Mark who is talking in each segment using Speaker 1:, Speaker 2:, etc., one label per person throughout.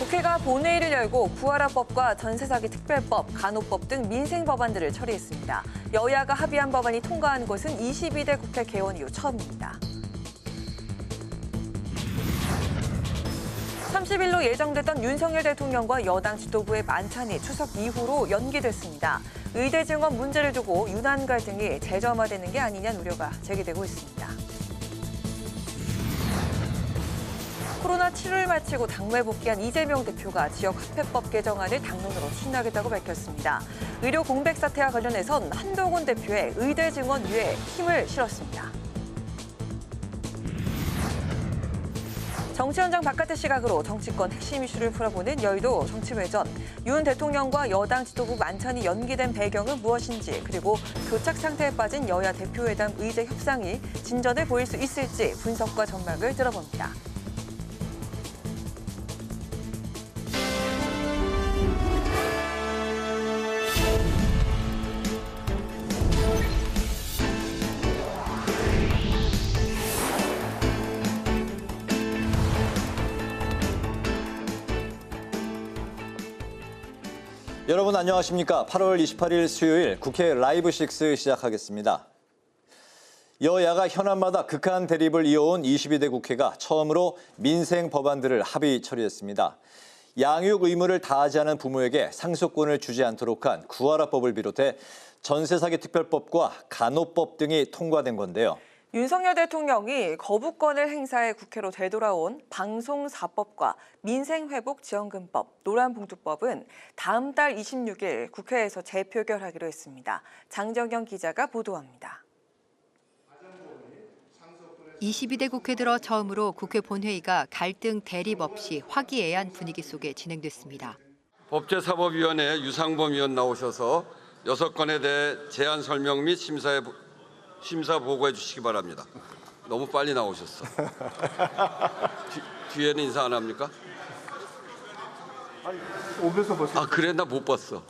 Speaker 1: 국회가 본회의를 열고 구하라법과 전세사기 특별법, 간호법 등 민생 법안들을 처리했습니다. 여야가 합의한 법안이 통과한 것은 22대 국회 개원 이후 처음입니다. 30일로 예정됐던 윤석열 대통령과 여당 지도부의 만찬이 추석 이후로 연기됐습니다. 의대 증원 문제를 두고 윤한 갈등이 재점화되는 게 아니냐는 우려가 제기되고 있습니다. 코로나 치료를 마치고 당무에 복귀한 이재명 대표가 지역 화폐법 개정안을 당론으로 추진하겠다고 밝혔습니다. 의료 공백 사태와 관련해선 한동훈 대표의 의대 증원 위에 힘을 실었습니다. 정치 현장 바깥의 시각으로 정치권 핵심 이슈를 풀어보는 여의도 정치외전. 윤 대통령과 여당 지도부 만찬이 연기된 배경은 무엇인지, 그리고 교착 상태에 빠진 여야 대표회담 의제 협상이 진전을 보일 수 있을지 분석과 전망을 들어봅니다.
Speaker 2: 여러분 안녕하십니까? 8월 28일 수요일 국회 라이브 6 시작하겠습니다. 여야가 현안마다 극한 대립을 이어온 22대 국회가 처음으로 민생 법안들을 합의 처리했습니다. 양육 의무를 다하지 않은 부모에게 상속권을 주지 않도록 한 구하라법을 비롯해 전세사기 특별법과 간호법 등이 통과된 건데요.
Speaker 1: 윤석열 대통령이 거부권을 행사해 국회로 되돌아온 방송사법과 민생회복지원금법, 노란봉투법은 다음 달 26일 국회에서 재표결하기로 했습니다. 장정영 기자가 보도합니다.
Speaker 3: 22대 국회 들어 처음으로 국회 본회의가 갈등 대립 없이 화기애애한 분위기 속에 진행됐습니다.
Speaker 4: 법제사법위원회 유상범 위원 나오셔서 6건에 대해 제안 설명 및 심사 보고해 주시기 바랍니다. 너무 빨리 나오셨어. 뒤에는 인사 안 합니까?
Speaker 5: 아니, 오면서 벌써.
Speaker 4: 아 그래? 나 못 봤어.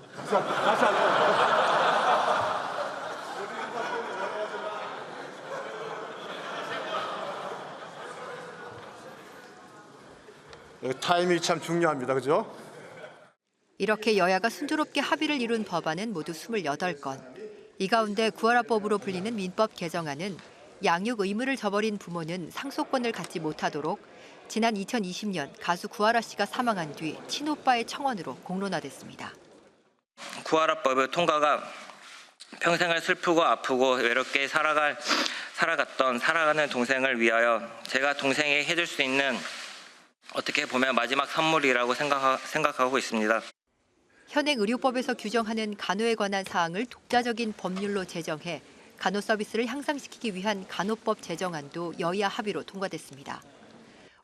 Speaker 5: 타이밍이 참 중요합니다. 그죠?
Speaker 3: 이렇게 여야가 순조롭게 합의를 이룬 법안은 모두 28건. 이 가운데 구하라법으로 불리는 민법 개정안은 양육 의무를 저버린 부모는 상속권을 갖지 못하도록 지난 2020년 가수 구하라 씨가 사망한 뒤 친오빠의 청원으로 공론화됐습니다.
Speaker 6: 구하라법의 통과가 평생을 슬프고 아프고 외롭게 살아가는 동생을 위하여 제가 동생에게 해줄 수 있는 어떻게 보면 마지막 선물이라고 생각하고 있습니다.
Speaker 3: 현행 의료법에서 규정하는 간호에 관한 사항을 독자적인 법률로 제정해 간호 서비스를 향상시키기 위한 간호법 제정안도 여야 합의로 통과됐습니다.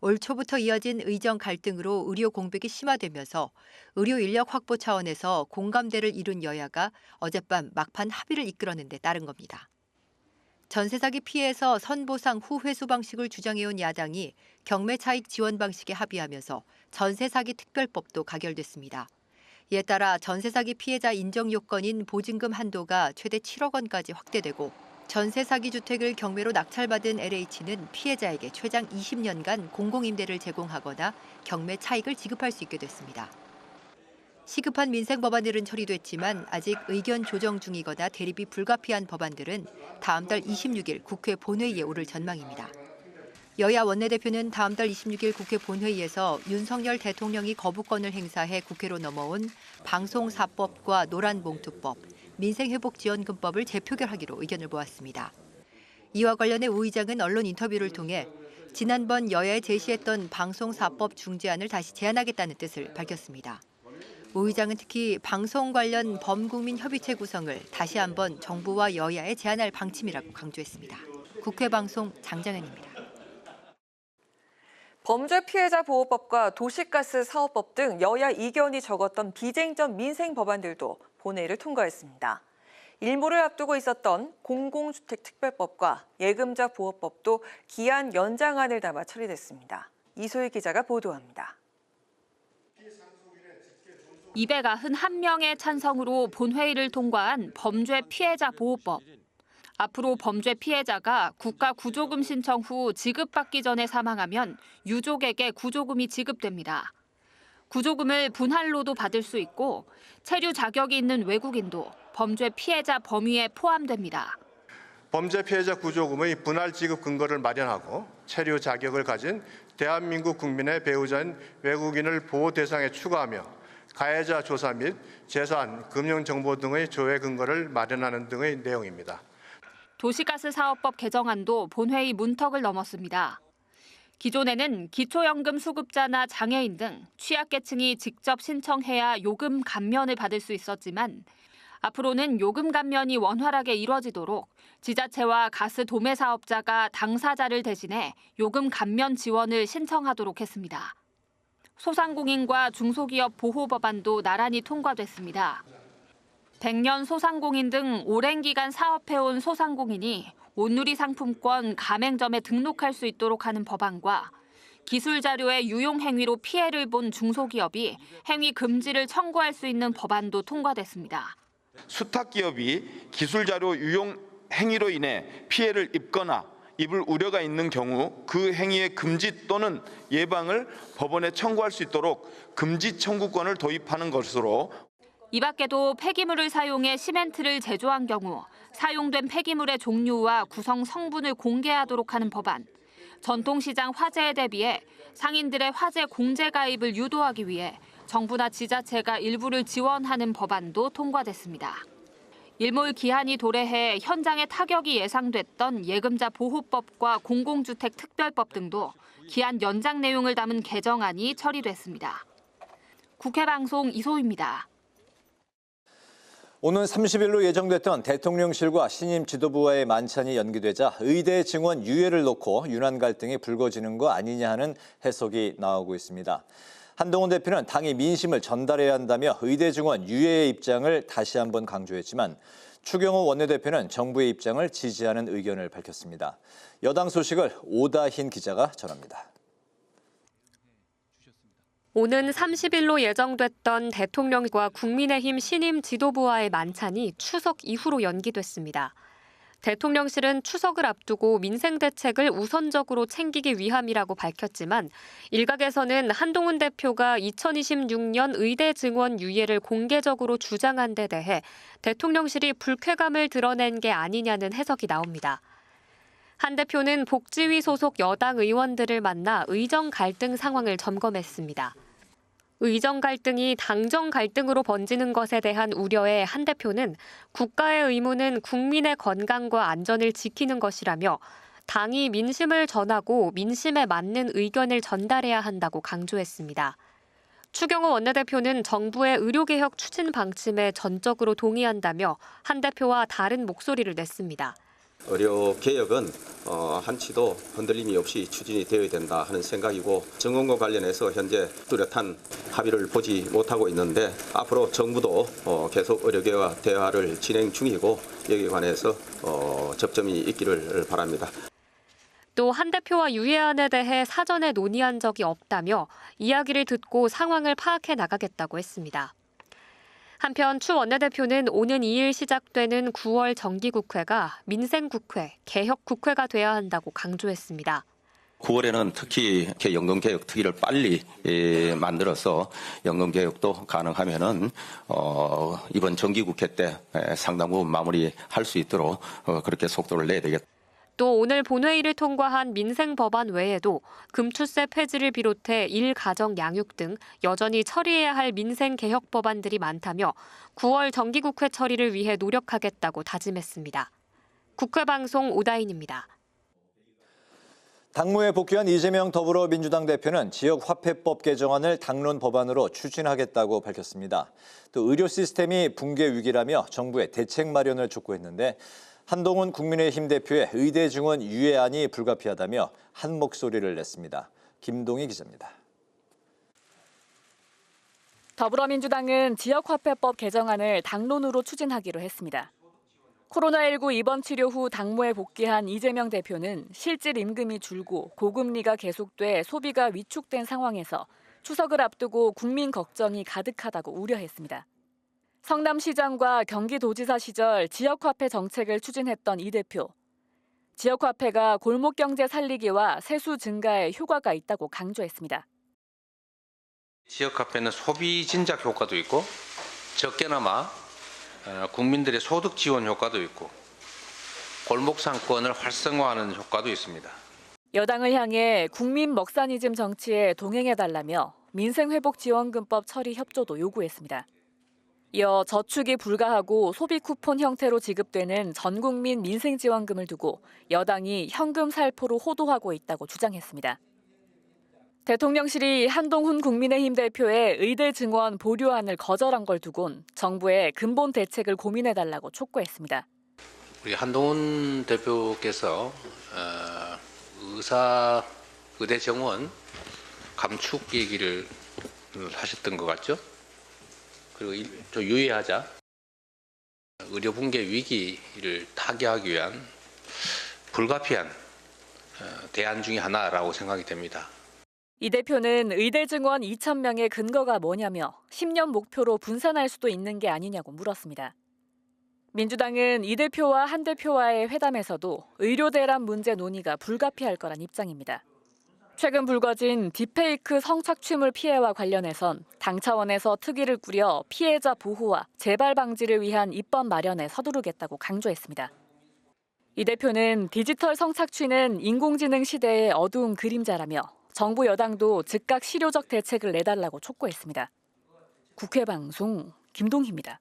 Speaker 3: 올 초부터 이어진 의정 갈등으로 의료 공백이 심화되면서 의료 인력 확보 차원에서 공감대를 이룬 여야가 어젯밤 막판 합의를 이끌어낸 데 따른 겁니다. 전세사기 피해에서 선보상 후 회수 방식을 주장해온 야당이 경매 차익 지원 방식에 합의하면서 전세사기 특별법도 가결됐습니다. 이에 따라 전세사기 피해자 인정 요건인 보증금 한도가 최대 7억 원까지 확대되고 전세사기 주택을 경매로 낙찰받은 LH는 피해자에게 최장 20년간 공공임대를 제공하거나 경매 차익을 지급할 수 있게 됐습니다. 시급한 민생 법안들은 처리됐지만 아직 의견 조정 중이거나 대립이 불가피한 법안들은 다음 달 26일 국회 본회의에 오를 전망입니다. 여야 원내대표는 다음 달 26일 국회 본회의에서 윤석열 대통령이 거부권을 행사해 국회로 넘어온 방송사법과 노란봉투법, 민생회복지원금법을 재표결하기로 의견을 모았습니다. 이와 관련해 우 의장은 언론 인터뷰를 통해 지난번 여야에 제시했던 방송사법 중재안을 다시 제안하겠다는 뜻을 밝혔습니다. 우 의장은 특히 방송 관련 범국민협의체 구성을 다시 한번 정부와 여야에 제안할 방침이라고 강조했습니다. 국회 방송 장정현입니다.
Speaker 1: 범죄 피해자 보호법과 도시가스 사업법 등 여야 이견이 적었던 비쟁점 민생 법안들도 본회의를 통과했습니다. 일몰을 앞두고 있었던 공공주택 특별법과 예금자 보호법도 기한 연장안을 담아 처리됐습니다. 이소희 기자가 보도합니다.
Speaker 7: 291명의 찬성으로 본회의를 통과한 범죄 피해자 보호법. 앞으로 범죄 피해자가 국가 구조금 신청 후 지급받기 전에 사망하면 유족에게 구조금이 지급됩니다. 구조금을 분할로도 받을 수 있고 체류 자격이 있는 외국인도 범죄 피해자 범위에 포함됩니다.
Speaker 5: 범죄 피해자 구조금의 분할 지급 근거를 마련하고 체류 자격을 가진 대한민국 국민의 배우자인 외국인을 보호 대상에 추가하며 가해자 조사 및 재산, 금융 정보 등의 조회 근거를 마련하는 등의 내용입니다.
Speaker 7: 도시가스 사업법 개정안도 본회의 문턱을 넘었습니다. 기존에는 기초연금 수급자나 장애인 등 취약계층이 직접 신청해야 요금 감면을 받을 수 있었지만 앞으로는 요금 감면이 원활하게 이뤄지도록 지자체와 가스 도매 사업자가 당사자를 대신해 요금 감면 지원을 신청하도록 했습니다. 소상공인과 중소기업 보호 법안도 나란히 통과됐습니다. 100년 소상공인 등 오랜 기간 사업해온 소상공인이 온누리 상품권 가맹점에 등록할 수 있도록 하는 법안과 기술 자료의 유용 행위로 피해를 본 중소기업이 행위 금지를 청구할 수 있는 법안도 통과됐습니다.
Speaker 8: 수탁기업이 기술자료 유용 행위로 인해 피해를 입거나 입을 우려가 있는 경우 그 행위의 금지 또는 예방을 법원에 청구할 수 있도록 금지 청구권을 도입하는 것으로
Speaker 7: 이 밖에도 폐기물을 사용해 시멘트를 제조한 경우 사용된 폐기물의 종류와 구성 성분을 공개하도록 하는 법안, 전통시장 화재에 대비해 상인들의 화재 공제 가입을 유도하기 위해 정부나 지자체가 일부를 지원하는 법안도 통과됐습니다. 일몰 기한이 도래해 현장에 타격이 예상됐던 예금자 보호법과 공공주택 특별법 등도 기한 연장 내용을 담은 개정안이 처리됐습니다. 국회 방송 이소희입니다.
Speaker 2: 오는 30일로 예정됐던 대통령실과 신임 지도부와의 만찬이 연기되자 의대 증원 유예를 놓고 윤한 갈등이 불거지는 거 아니냐 하는 해석이 나오고 있습니다. 한동훈 대표는 당이 민심을 전달해야 한다며 의대 증원 유예의 입장을 다시 한번 강조했지만 추경호 원내대표는 정부의 입장을 지지하는 의견을 밝혔습니다. 여당 소식을 오다힌 기자가 전합니다.
Speaker 9: 오는 30일로 예정됐던 대통령과 국민의힘 신임 지도부와의 만찬이 추석 이후로 연기됐습니다. 대통령실은 추석을 앞두고 민생 대책을 우선적으로 챙기기 위함이라고 밝혔지만 일각에서는 한동훈 대표가 2026년 의대 증원 유예를 공개적으로 주장한 데 대해 대통령실이 불쾌감을 드러낸 게 아니냐는 해석이 나옵니다. 한 대표는 복지위 소속 여당 의원들을 만나 의정 갈등 상황을 점검했습니다. 의정 갈등이 당정 갈등으로 번지는 것에 대한 우려에 한 대표는 국가의 의무는 국민의 건강과 안전을 지키는 것이라며 당이 민심을 전하고 민심에 맞는 의견을 전달해야 한다고 강조했습니다. 추경호 원내대표는 정부의 의료개혁 추진 방침에 전적으로 동의한다며 한 대표와 다른 목소리를 냈습니다.
Speaker 10: 의료 개혁은 한치도 흔들림이 없이 추진이 되어야 된다 하는 생각이고 증원과 관련해서 현재 뚜렷한 합의를 보지 못하고 있는데 앞으로 정부도 계속 의료계와 대화를 진행 중이고 여기에 관해서 접점이 있기를 바랍니다.
Speaker 9: 또 한 대표와 유예안에 대해 사전에 논의한 적이 없다며 이야기를 듣고 상황을 파악해 나가겠다고 했습니다. 한편 추 원내대표는 오는 2일 시작되는 9월 정기국회가 민생국회, 개혁국회가 돼야 한다고 강조했습니다.
Speaker 10: 9월에는 특히 연금개혁 특위를 빨리 만들어서 연금개혁도 가능하면은 이번 정기국회 때 상당 부분 마무리할 수 있도록 그렇게 속도를 내야 되겠다.
Speaker 9: 또 오늘 본회의를 통과한 민생 법안 외에도 금추세 폐지를 비롯해 일가정 양육 등 여전히 처리해야 할 민생 개혁 법안들이 많다며 9월 정기국회 처리를 위해 노력하겠다고 다짐했습니다. 국회방송 오다인입니다.
Speaker 2: 당무에 복귀한 이재명 더불어민주당 대표는 지역화폐법 개정안을 당론 법안으로 추진하겠다고 밝혔습니다. 또 의료 시스템이 붕괴 위기라며 정부의 대책 마련을 촉구했는데 한동훈 국민의힘 대표의 의대 증원 유예안이 불가피하다며 한 목소리를 냈습니다. 김동희 기자입니다.
Speaker 11: 더불어민주당은 지역화폐법 개정안을 당론으로 추진하기로 했습니다. 코로나19 입원 치료 후 당무에 복귀한 이재명 대표는 실질 임금이 줄고 고금리가 계속돼 소비가 위축된 상황에서 추석을 앞두고 국민 걱정이 가득하다고 우려했습니다. 성남시장과 경기도지사 시절 지역화폐 정책을 추진했던 이 대표. 지역화폐가 골목경제 살리기와 세수 증가에 효과가 있다고 강조했습니다.
Speaker 12: 지역화폐는 소비 진작 효과도 있고 적게나마 국민들의 소득 지원 효과도 있고 골목 상권을 활성화하는 효과도 있습니다.
Speaker 11: 여당을 향해 국민 먹사니즘 정치에 동행해달라며 민생회복지원금법 처리 협조도 요구했습니다. 이어 저축이 불가하고 소비 쿠폰 형태로 지급되는 전국민 민생지원금을 두고 여당이 현금 살포로 호도하고 있다고 주장했습니다. 대통령실이 한동훈 국민의힘 대표의 의대 증원 보류안을 거절한 걸 두곤 정부의 근본 대책을 고민해달라고 촉구했습니다.
Speaker 12: 우리 한동훈 대표께서 의대 정원 감축 얘기를 하셨던 것 같죠? 그리고 좀 유의하자. 의료 붕괴 위기를 타개하기 위한 불가피한 대안 중에 하나라고 생각이 됩니다.
Speaker 11: 이 대표는 의대 증원 2,000명의 근거가 뭐냐며 10년 목표로 분산할 수도 있는 게 아니냐고 물었습니다. 민주당은 이 대표와 한 대표와의 회담에서도 의료 대란 문제 논의가 불가피할 거란 입장입니다. 최근 불거진 딥페이크 성착취물 피해와 관련해선 당 차원에서 특위를 꾸려 피해자 보호와 재발 방지를 위한 입법 마련에 서두르겠다고 강조했습니다. 이 대표는 디지털 성착취는 인공지능 시대의 어두운 그림자라며 정부 여당도 즉각 실효적 대책을 내달라고 촉구했습니다. 국회 방송 김동희입니다.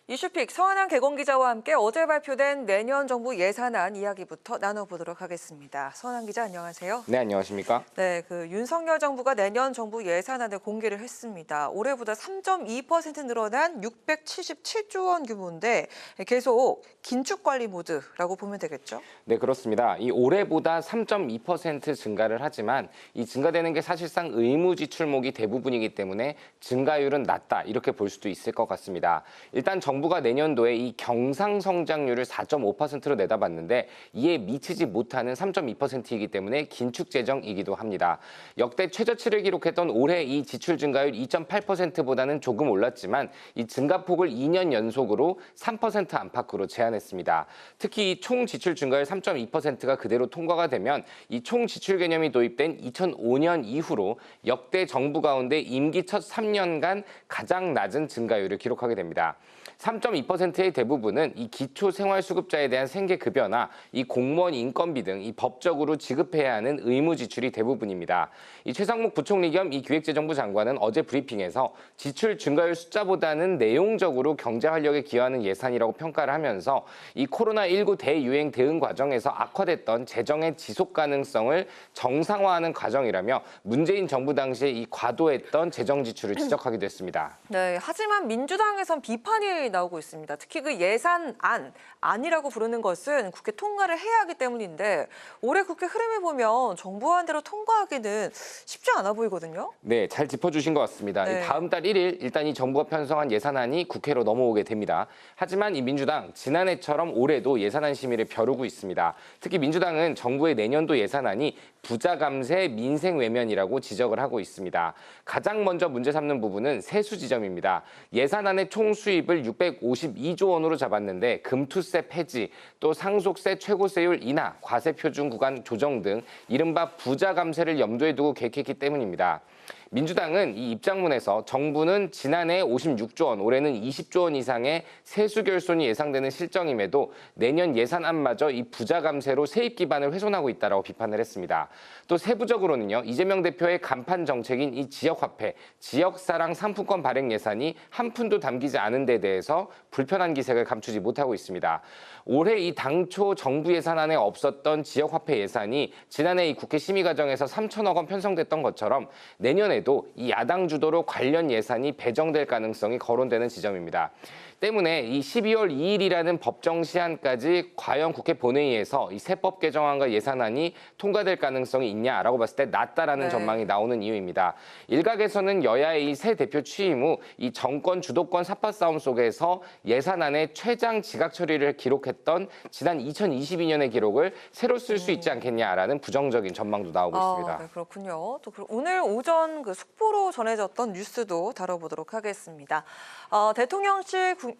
Speaker 1: 이슈픽 서한한 개공 기자와 함께 어제 발표된 내년 정부 예산안 이야기부터 나눠보도록 하겠습니다. 서한한 기자 안녕하세요.
Speaker 13: 네, 안녕하십니까?
Speaker 1: 네, 윤석열 정부가 내년 정부 예산안을 공개를 했습니다. 올해보다 3.2% 늘어난 677조 원 규모인데 계속 긴축 관리 모드라고 보면 되겠죠?
Speaker 13: 네, 그렇습니다. 이 올해보다 3.2% 증가를 하지만 이 증가되는 게 사실상 의무 지출목이 대부분이기 때문에 증가율은 낮다 이렇게 볼 수도 있을 것 같습니다. 일단 정부가 내년도에 이 경상 성장률을 4.5%로 내다봤는데 이에 미치지 못하는 3.2%이기 때문에 긴축 재정이기도 합니다. 역대 최저치를 기록했던 올해 이 지출 증가율 2.8%보다는 조금 올랐지만 이 증가폭을 2년 연속으로 3% 안팎으로 제한했습니다. 특히 이 총 지출 증가율 3.2%가 그대로 통과가 되면 이 총 지출 개념이 도입된 2005년 이후로 역대 정부 가운데 임기 첫 3년간 가장 낮은 증가율을 기록하게 됩니다. 3.2%의 대부분은 이 기초생활수급자에 대한 생계급여나 이 공무원 인건비 등 이 법적으로 지급해야 하는 의무 지출이 대부분입니다. 이 최상목 부총리 겸 이 기획재정부 장관은 어제 브리핑에서 지출 증가율 숫자보다는 내용적으로 경제 활력에 기여하는 예산이라고 평가를 하면서 이 코로나19 대유행 대응 과정에서 악화됐던 재정의 지속 가능성을 정상화하는 과정이라며 문재인 정부 당시에 이 과도했던 재정 지출을 지적하기도 했습니다.
Speaker 1: 네, 하지만 민주당에선 비판이 나오고 있습니다. 특히 그 예산안이라고 부르는 것은 국회 통과를 해야 하기 때문인데 올해 국회 흐름을 보면 정부안대로 통과하기는 쉽지 않아 보이거든요.
Speaker 13: 네, 잘 짚어주신 것 같습니다.
Speaker 1: 네.
Speaker 13: 다음 달 1일 일단 이 정부가 편성한 예산안이 국회로 넘어오게 됩니다. 하지만 이 민주당 지난해처럼 올해도 예산안 심의를 벼르고 있습니다. 특히 민주당은 정부의 내년도 예산안이 부자 감세, 민생 외면이라고 지적을 하고 있습니다. 가장 먼저 문제 삼는 부분은 세수 지점입니다. 예산안의 총 수입을 652조 원으로 잡았는데 금투세 폐지, 또 상속세 최고세율 인하, 과세 표준 구간 조정 등 이른바 부자 감세를 염두에 두고 계획했기 때문입니다. 민주당은 이 입장문에서 정부는 지난해 56조 원, 올해는 20조 원 이상의 세수 결손이 예상되는 실정임에도 내년 예산안마저 이 부자 감세로 세입 기반을 훼손하고 있다라고 비판을 했습니다. 또 세부적으로는요, 이재명 대표의 간판 정책인 이 지역화폐, 지역사랑 상품권 발행 예산이 한 푼도 담기지 않은 데 대해서 불편한 기색을 감추지 못하고 있습니다. 올해 이 당초 정부 예산안에 없었던 지역화폐 예산이 지난해 이 국회 심의 과정에서 3천억 원 편성됐던 것처럼 내년에도 이 야당 주도로 관련 예산이 배정될 가능성이 거론되는 지점입니다. 때문에 이 12월 2일이라는 법정 시한까지 과연 국회 본회의에서 이 세법 개정안과 예산안이 통과될 가능성이 있냐라고 봤을 때 낮다라는 전망이 나오는 이유입니다. 일각에서는 여야의 이 새 대표 취임 후 이 정권 주도권 삿바 싸움 속에서 예산안의 최장 지각 처리를 기록했던 지난 2022년의 기록을 새로 쓸 수 있지 않겠냐라는 부정적인 전망도 나오고 있습니다.
Speaker 1: 네, 그렇군요. 또 오늘 오전 그 속보로 전해졌던 뉴스도 다뤄보도록 하겠습니다.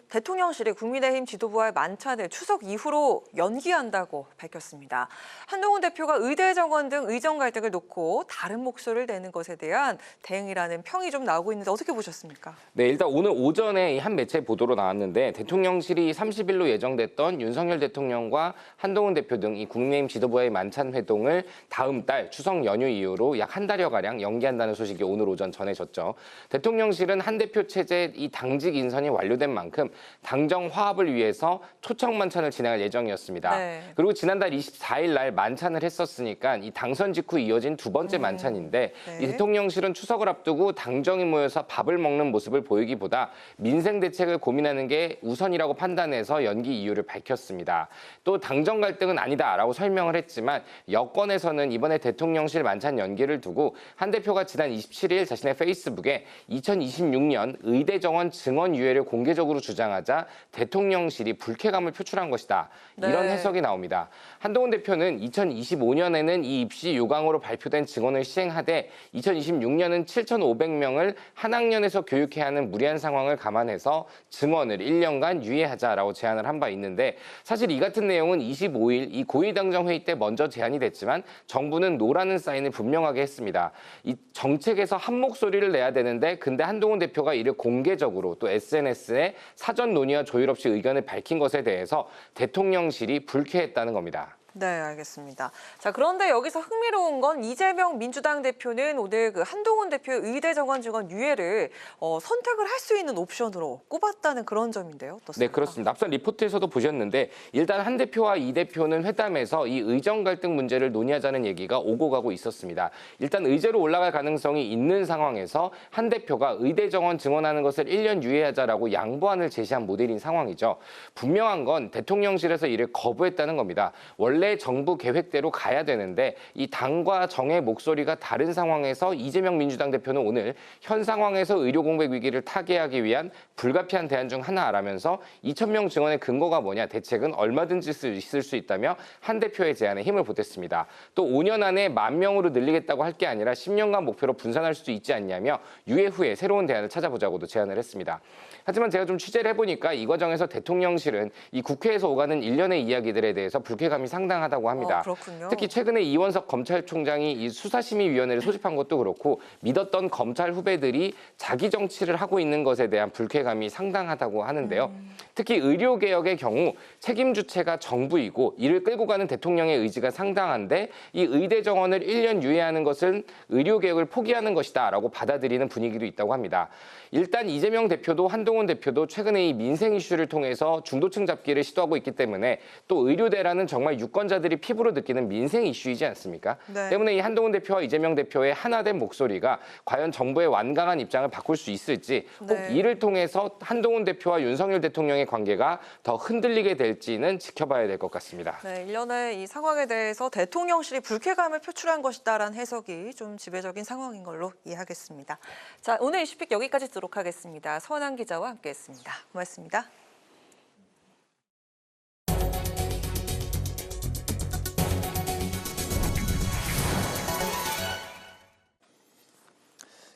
Speaker 1: 대통령실이 국민의힘 지도부와의 만찬을 추석 이후로 연기한다고 밝혔습니다. 한동훈 대표가 의대 정원 등 의정 갈등을 놓고 다른 목소리를 내는 것에 대한 대응이라는 평이 좀 나오고 있는데 어떻게 보셨습니까?
Speaker 13: 네, 일단 오늘 오전에 한 매체 보도로 나왔는데 대통령실이 30일로 예정됐던 윤석열 대통령과 한동훈 대표 등 이 국민의힘 지도부와의 만찬 회동을 다음 달 추석 연휴 이후로 약 한 달여가량 연기한다는 소식이 오늘 오전 전해졌죠. 대통령실은 한 대표 체제 이 당직 인선이 완료된 만큼 당정 화합을 위해서 초청 만찬을 진행할 예정이었습니다.
Speaker 1: 네.
Speaker 13: 그리고 지난달 24일 날 만찬을 했었으니까 이 당선 직후 이어진 두 번째 만찬인데
Speaker 1: 네.
Speaker 13: 이 대통령실은 추석을 앞두고 당정이 모여서 밥을 먹는 모습을 보이기보다 민생 대책을 고민하는 게 우선이라고 판단해서 연기 이유를 밝혔습니다. 또 당정 갈등은 아니다라고 설명을 했지만 여권에서는 이번에 대통령실 만찬 연기를 두고 한 대표가 지난 27일 자신의 페이스북에 2026년 의대 정원 증원 유예를 공개적으로 주장하자 대통령실이 불쾌감을 표출한 것이다. 이런
Speaker 1: 네.
Speaker 13: 해석이 나옵니다. 한동훈 대표는 2025년에는 이 입시 요강으로 발표된 증원을 시행하되 2026년은 7,500명을 한 학년에서 교육해야 하는 무리한 상황을 감안해서 증원을 1년간 유예하자라고 제안을 한 바 있는데 사실 이 같은 내용은 25일 이 고위당정 회의 때 먼저 제안이 됐지만 정부는 노라는 사인을 분명하게 했습니다. 이 정책에서 한 목소리를 내야 되는데 근데 한동훈 대표가 이를 공개적으로 또 SNS에 사전 논의와 조율 없이 의견을 밝힌 것에 대해서 대통령실이 불쾌했다는 겁니다.
Speaker 1: 네, 알겠습니다. 자, 그런데 여기서 흥미로운 건 이재명 민주당 대표는 오늘 그 한동훈 대표의 의대 정원 증원 유예를 선택을 할 수 있는 옵션으로 꼽았다는 그런 점인데요. 어떻습니까?
Speaker 13: 네, 그렇습니다. 앞선 리포트에서도 보셨는데 일단 한 대표와 이 대표는 회담에서 이 의정 갈등 문제를 논의하자는 얘기가 오고 가고 있었습니다. 일단 의제로 올라갈 가능성이 있는 상황에서 한 대표가 의대 정원 증원하는 것을 1년 유예하자라고 양보안을 제시한 모델인 상황이죠. 분명한 건 대통령실에서 이를 거부했다는 겁니다. 원래 정부 계획대로 가야 되는데 이 당과 정의 목소리가 다른 상황에서 이재명 민주당 대표는 오늘 현 상황에서 의료 공백 위기를 타개하기 위한 불가피한 대안 중 하나라면서 2,000명 증원의 근거가 뭐냐, 대책은 얼마든지 있을 수 있다며 한 대표의 제안에 힘을 보탰습니다. 또 5년 안에 10,000명으로 늘리겠다고 할 게 아니라 10년간 목표로 분산할 수도 있지 않냐며 유예 후에 새로운 대안을 찾아보자고도 제안을 했습니다. 하지만 제가 좀 취재를 해보니까 이 과정에서 대통령실은 이 국회에서 오가는 일련의 이야기들에 대해서 불쾌감이 상당하다고 합니다.
Speaker 1: 그렇군요.
Speaker 13: 특히 최근에 이원석 검찰총장이 이 수사심의위원회를 소집한 것도 그렇고 믿었던 검찰 후배들이 자기 정치를 하고 있는 것에 대한 불쾌감이 상당하다고 하는데요. 특히 의료개혁의 경우 책임 주체가 정부이고 이를 끌고 가는 대통령의 의지가 상당한데 이 의대 정원을 1년 유예하는 것은 의료개혁을 포기하는 것이다라고 받아들이는 분위기도 있다고 합니다. 일단 이재명 대표도 한동훈 대표도 최근에 이 민생 이슈를 통해서 중도층 잡기를 시도하고 있기 때문에 또 의료대라는 정말 유권자들이 피부로 느끼는 민생 이슈이지 않습니까?
Speaker 1: 네.
Speaker 13: 때문에 이 한동훈 대표와 이재명 대표의 하나된 목소리가 과연 정부의 완강한 입장을 바꿀 수 있을지 혹
Speaker 1: 네.
Speaker 13: 이를 통해서 한동훈 대표와 윤석열 대통령의 관계가 더 흔들리게 될지는 지켜봐야 될 것 같습니다.
Speaker 1: 네, 일련의 이 상황에 대해서 대통령실이 불쾌감을 표출한 것이다라는 해석이 좀 지배적인 상황인 걸로 이해하겠습니다. 자, 오늘 이슈픽 여기까지 듣도록 하겠습니다. 서원한 기자와 함께했습니다. 고맙습니다.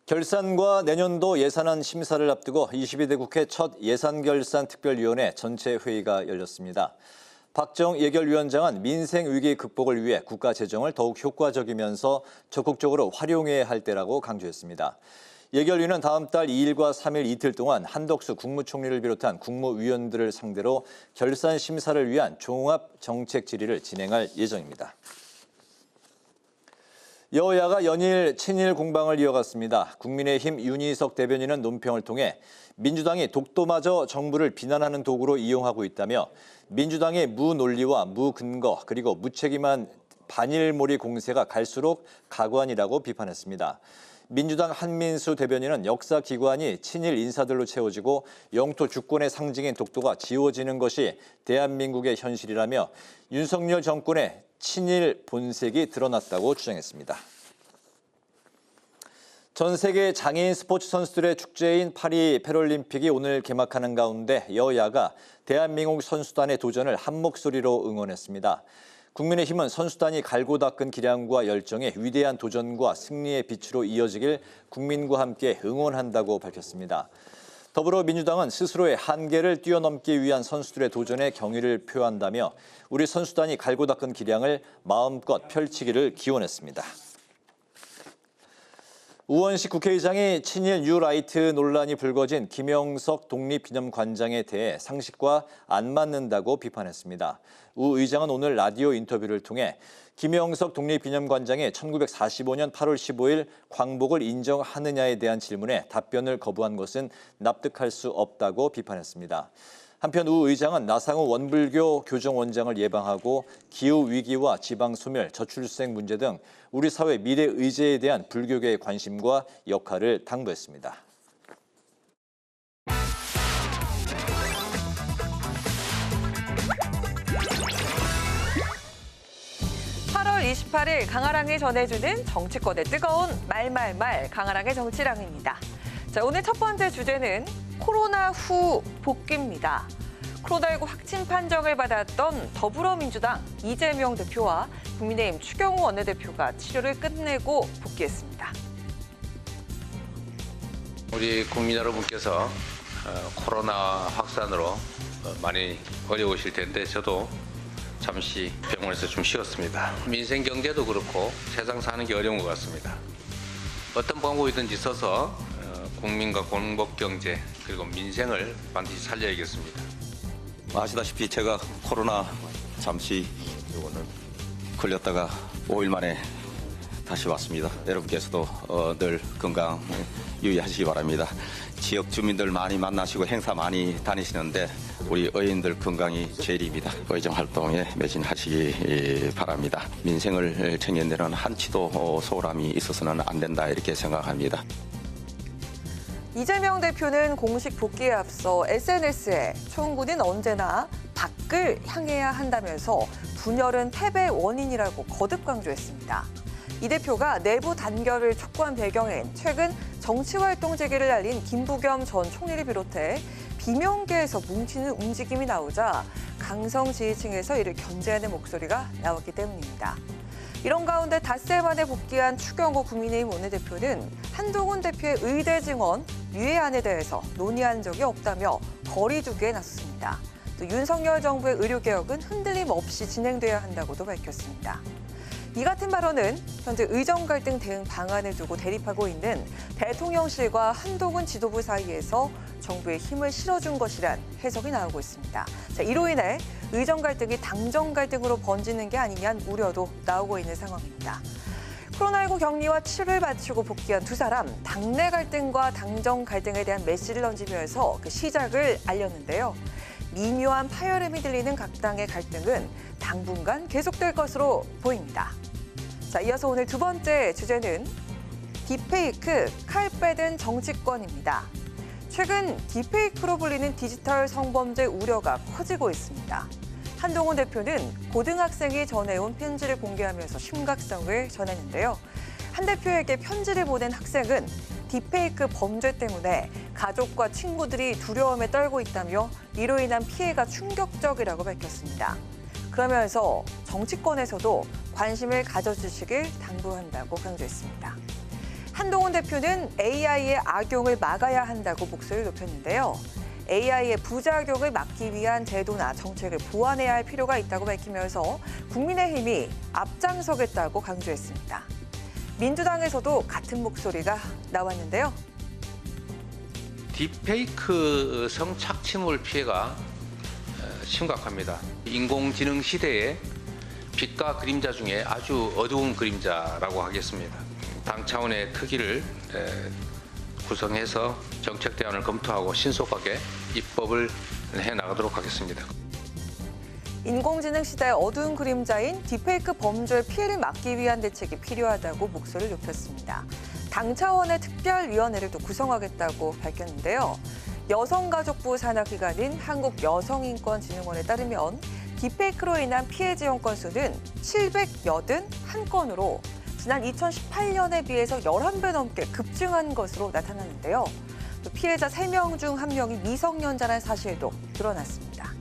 Speaker 2: 결산과 내년도 예산안 심사를 앞두고 22대 국회 첫 예산결산특별위원회 전체 회의가 열렸습니다. 박정 예결위원장은 민생 위기 극복을 위해 국가 재정을 더욱 효과적이면서 적극적으로 활용해야 할 때라고 강조했습니다. 예결위는 다음 달 2일과 3일 이틀 동안 한덕수 국무총리를 비롯한 국무위원들을 상대로 결산 심사를 위한 종합 정책 질의를 진행할 예정입니다. 여야가 연일 친일 공방을 이어갔습니다. 국민의힘 윤희석 대변인은 논평을 통해 민주당이 독도마저 정부를 비난하는 도구로 이용하고 있다며 민주당의 무논리와 무근거 그리고 무책임한 반일몰이 공세가 갈수록 가관이라고 비판했습니다. 민주당 한민수 대변인은 역사 기관이 친일 인사들로 채워지고 영토 주권의 상징인 독도가 지워지는 것이 대한민국의 현실이라며 윤석열 정권의 친일 본색이 드러났다고 주장했습니다. 전 세계 장애인 스포츠 선수들의 축제인 파리 패럴림픽이 오늘 개막하는 가운데 여야가 대한민국 선수단의 도전을 한 목소리로 응원했습니다. 국민의힘은 선수단이 갈고 닦은 기량과 열정에 위대한 도전과 승리의 빛으로 이어지길 국민과 함께 응원한다고 밝혔습니다. 더불어민주당은 스스로의 한계를 뛰어넘기 위한 선수들의 도전에 경의를 표한다며 우리 선수단이 갈고 닦은 기량을 마음껏 펼치기를 기원했습니다. 우원식 국회의장이 친일 뉴라이트 논란이 불거진 김영석 독립기념관장에 대해 상식과 안 맞는다고 비판했습니다. 우 의장은 오늘 라디오 인터뷰를 통해 김영석 독립기념관장이 1945년 8월 15일 광복을 인정하느냐에 대한 질문에 답변을 거부한 것은 납득할 수 없다고 비판했습니다. 한편 우 의장은 나상우 원불교 교정원장을 예방하고 기후위기와 지방소멸, 저출생 문제 등 우리 사회 미래 의제에 대한 불교계의 관심과 역할을 당부했습니다.
Speaker 1: (8월 28일) 강아랑이 전해주는 정치권의 뜨거운 말말말 강아랑의 정치랑입니다. 자, 오늘 첫 번째 주제는 코로나 후 복귀입니다. 코로나19 확진 판정을 받았던 더불어민주당 이재명 대표와 국민의힘 추경호 원내대표가 치료를 끝내고 복귀했습니다.
Speaker 12: 우리 국민 여러분께서 코로나 확산으로 많이 어려우실 텐데 저도 잠시 병원에서 좀 쉬었습니다. 민생 경제도 그렇고 세상 사는 게 어려운 것 같습니다. 어떤 방법이든지 써서 국민과 공복 경제 그리고 민생을 반드시 살려야겠습니다.
Speaker 10: 아시다시피 제가 코로나 잠시 걸렸다가 5일 만에 다시 왔습니다. 여러분께서도 늘 건강 유의하시기 바랍니다. 지역 주민들 많이 만나시고 행사 많이 다니시는데 우리 의원들 건강이 제일입니다. 의정 활동에 매진하시기 바랍니다. 민생을 챙기는 데는 한치도 소홀함이 있어서는 안 된다 이렇게 생각합니다.
Speaker 1: 이재명 대표는 공식 복귀에 앞서 SNS에 총군은 언제나 밖을 향해야 한다면서 분열은 패배의 원인이라고 거듭 강조했습니다. 이 대표가 내부 단결을 촉구한 배경엔 최근 정치활동 재개를 알린 김부겸 전 총리를 비롯해 비명계에서 뭉치는 움직임이 나오자 강성 지지층에서 이를 견제하는 목소리가 나왔기 때문입니다. 이런 가운데 닷새 만에 복귀한 추경호 국민의힘 원내대표는 한동훈 대표의 의대 증원 유예안에 대해서 논의한 적이 없다며 거리 두기에 나섰습니다. 또 윤석열 정부의 의료개혁은 흔들림 없이 진행돼야 한다고도 밝혔습니다. 이 같은 발언은 현재 의정 갈등 대응 방안을 두고 대립하고 있는 대통령실과 한동훈 지도부 사이에서 정부의 힘을 실어준 것이란 해석이 나오고 있습니다. 자, 이로 인해 의정 갈등이 당정 갈등으로 번지는 게 아니냐는 우려도 나오고 있는 상황입니다. 코로나19 격리와 치료를 마치고 복귀한 두 사람, 당내 갈등과 당정 갈등에 대한 메시지를 던지면서 그 시작을 알렸는데요. 미묘한 파열음이 들리는 각 당의 갈등은 당분간 계속될 것으로 보입니다. 자, 이어서 오늘 두 번째 주제는 딥페이크, 칼 빼든 정치권입니다. 최근 딥페이크로 불리는 디지털 성범죄 우려가 커지고 있습니다. 한동훈 대표는 고등학생이 전해온 편지를 공개하면서 심각성을 전했는데요. 한 대표에게 편지를 보낸 학생은 딥페이크 범죄 때문에 가족과 친구들이 두려움에 떨고 있다며 이로 인한 피해가 충격적이라고 밝혔습니다. 그러면서 정치권에서도 관심을 가져주시길 당부한다고 강조했습니다. 한동훈 대표는 AI의 악용을 막아야 한다고 목소리를 높였는데요. AI의 부작용을 막기 위한 제도나 정책을 보완해야 할 필요가 있다고 밝히면서 국민의힘이 앞장서겠다고 강조했습니다. 민주당에서도 같은 목소리가 나왔는데요.
Speaker 12: 딥페이크 성착취물 피해가 심각합니다. 인공지능 시대에 빛과 그림자 중에 아주 어두운 그림자라고 하겠습니다. 당 차원의 특위를 구성해서 정책 대안을 검토하고 신속하게 입법을 해나가도록 하겠습니다.
Speaker 1: 인공지능 시대의 어두운 그림자인 딥페이크 범죄 피해를 막기 위한 대책이 필요하다고 목소리를 높였습니다. 당 차원의 특별위원회를 또 구성하겠다고 밝혔는데요. 여성가족부 산하 기관인 한국여성인권진흥원에 따르면 딥페이크로 인한 피해 지원 건수는 781건으로 지난 2018년에 비해서 11배 넘게 급증한 것으로 나타났는데요. 또 피해자 3명 중 1명이 미성년자라는 사실도 드러났습니다.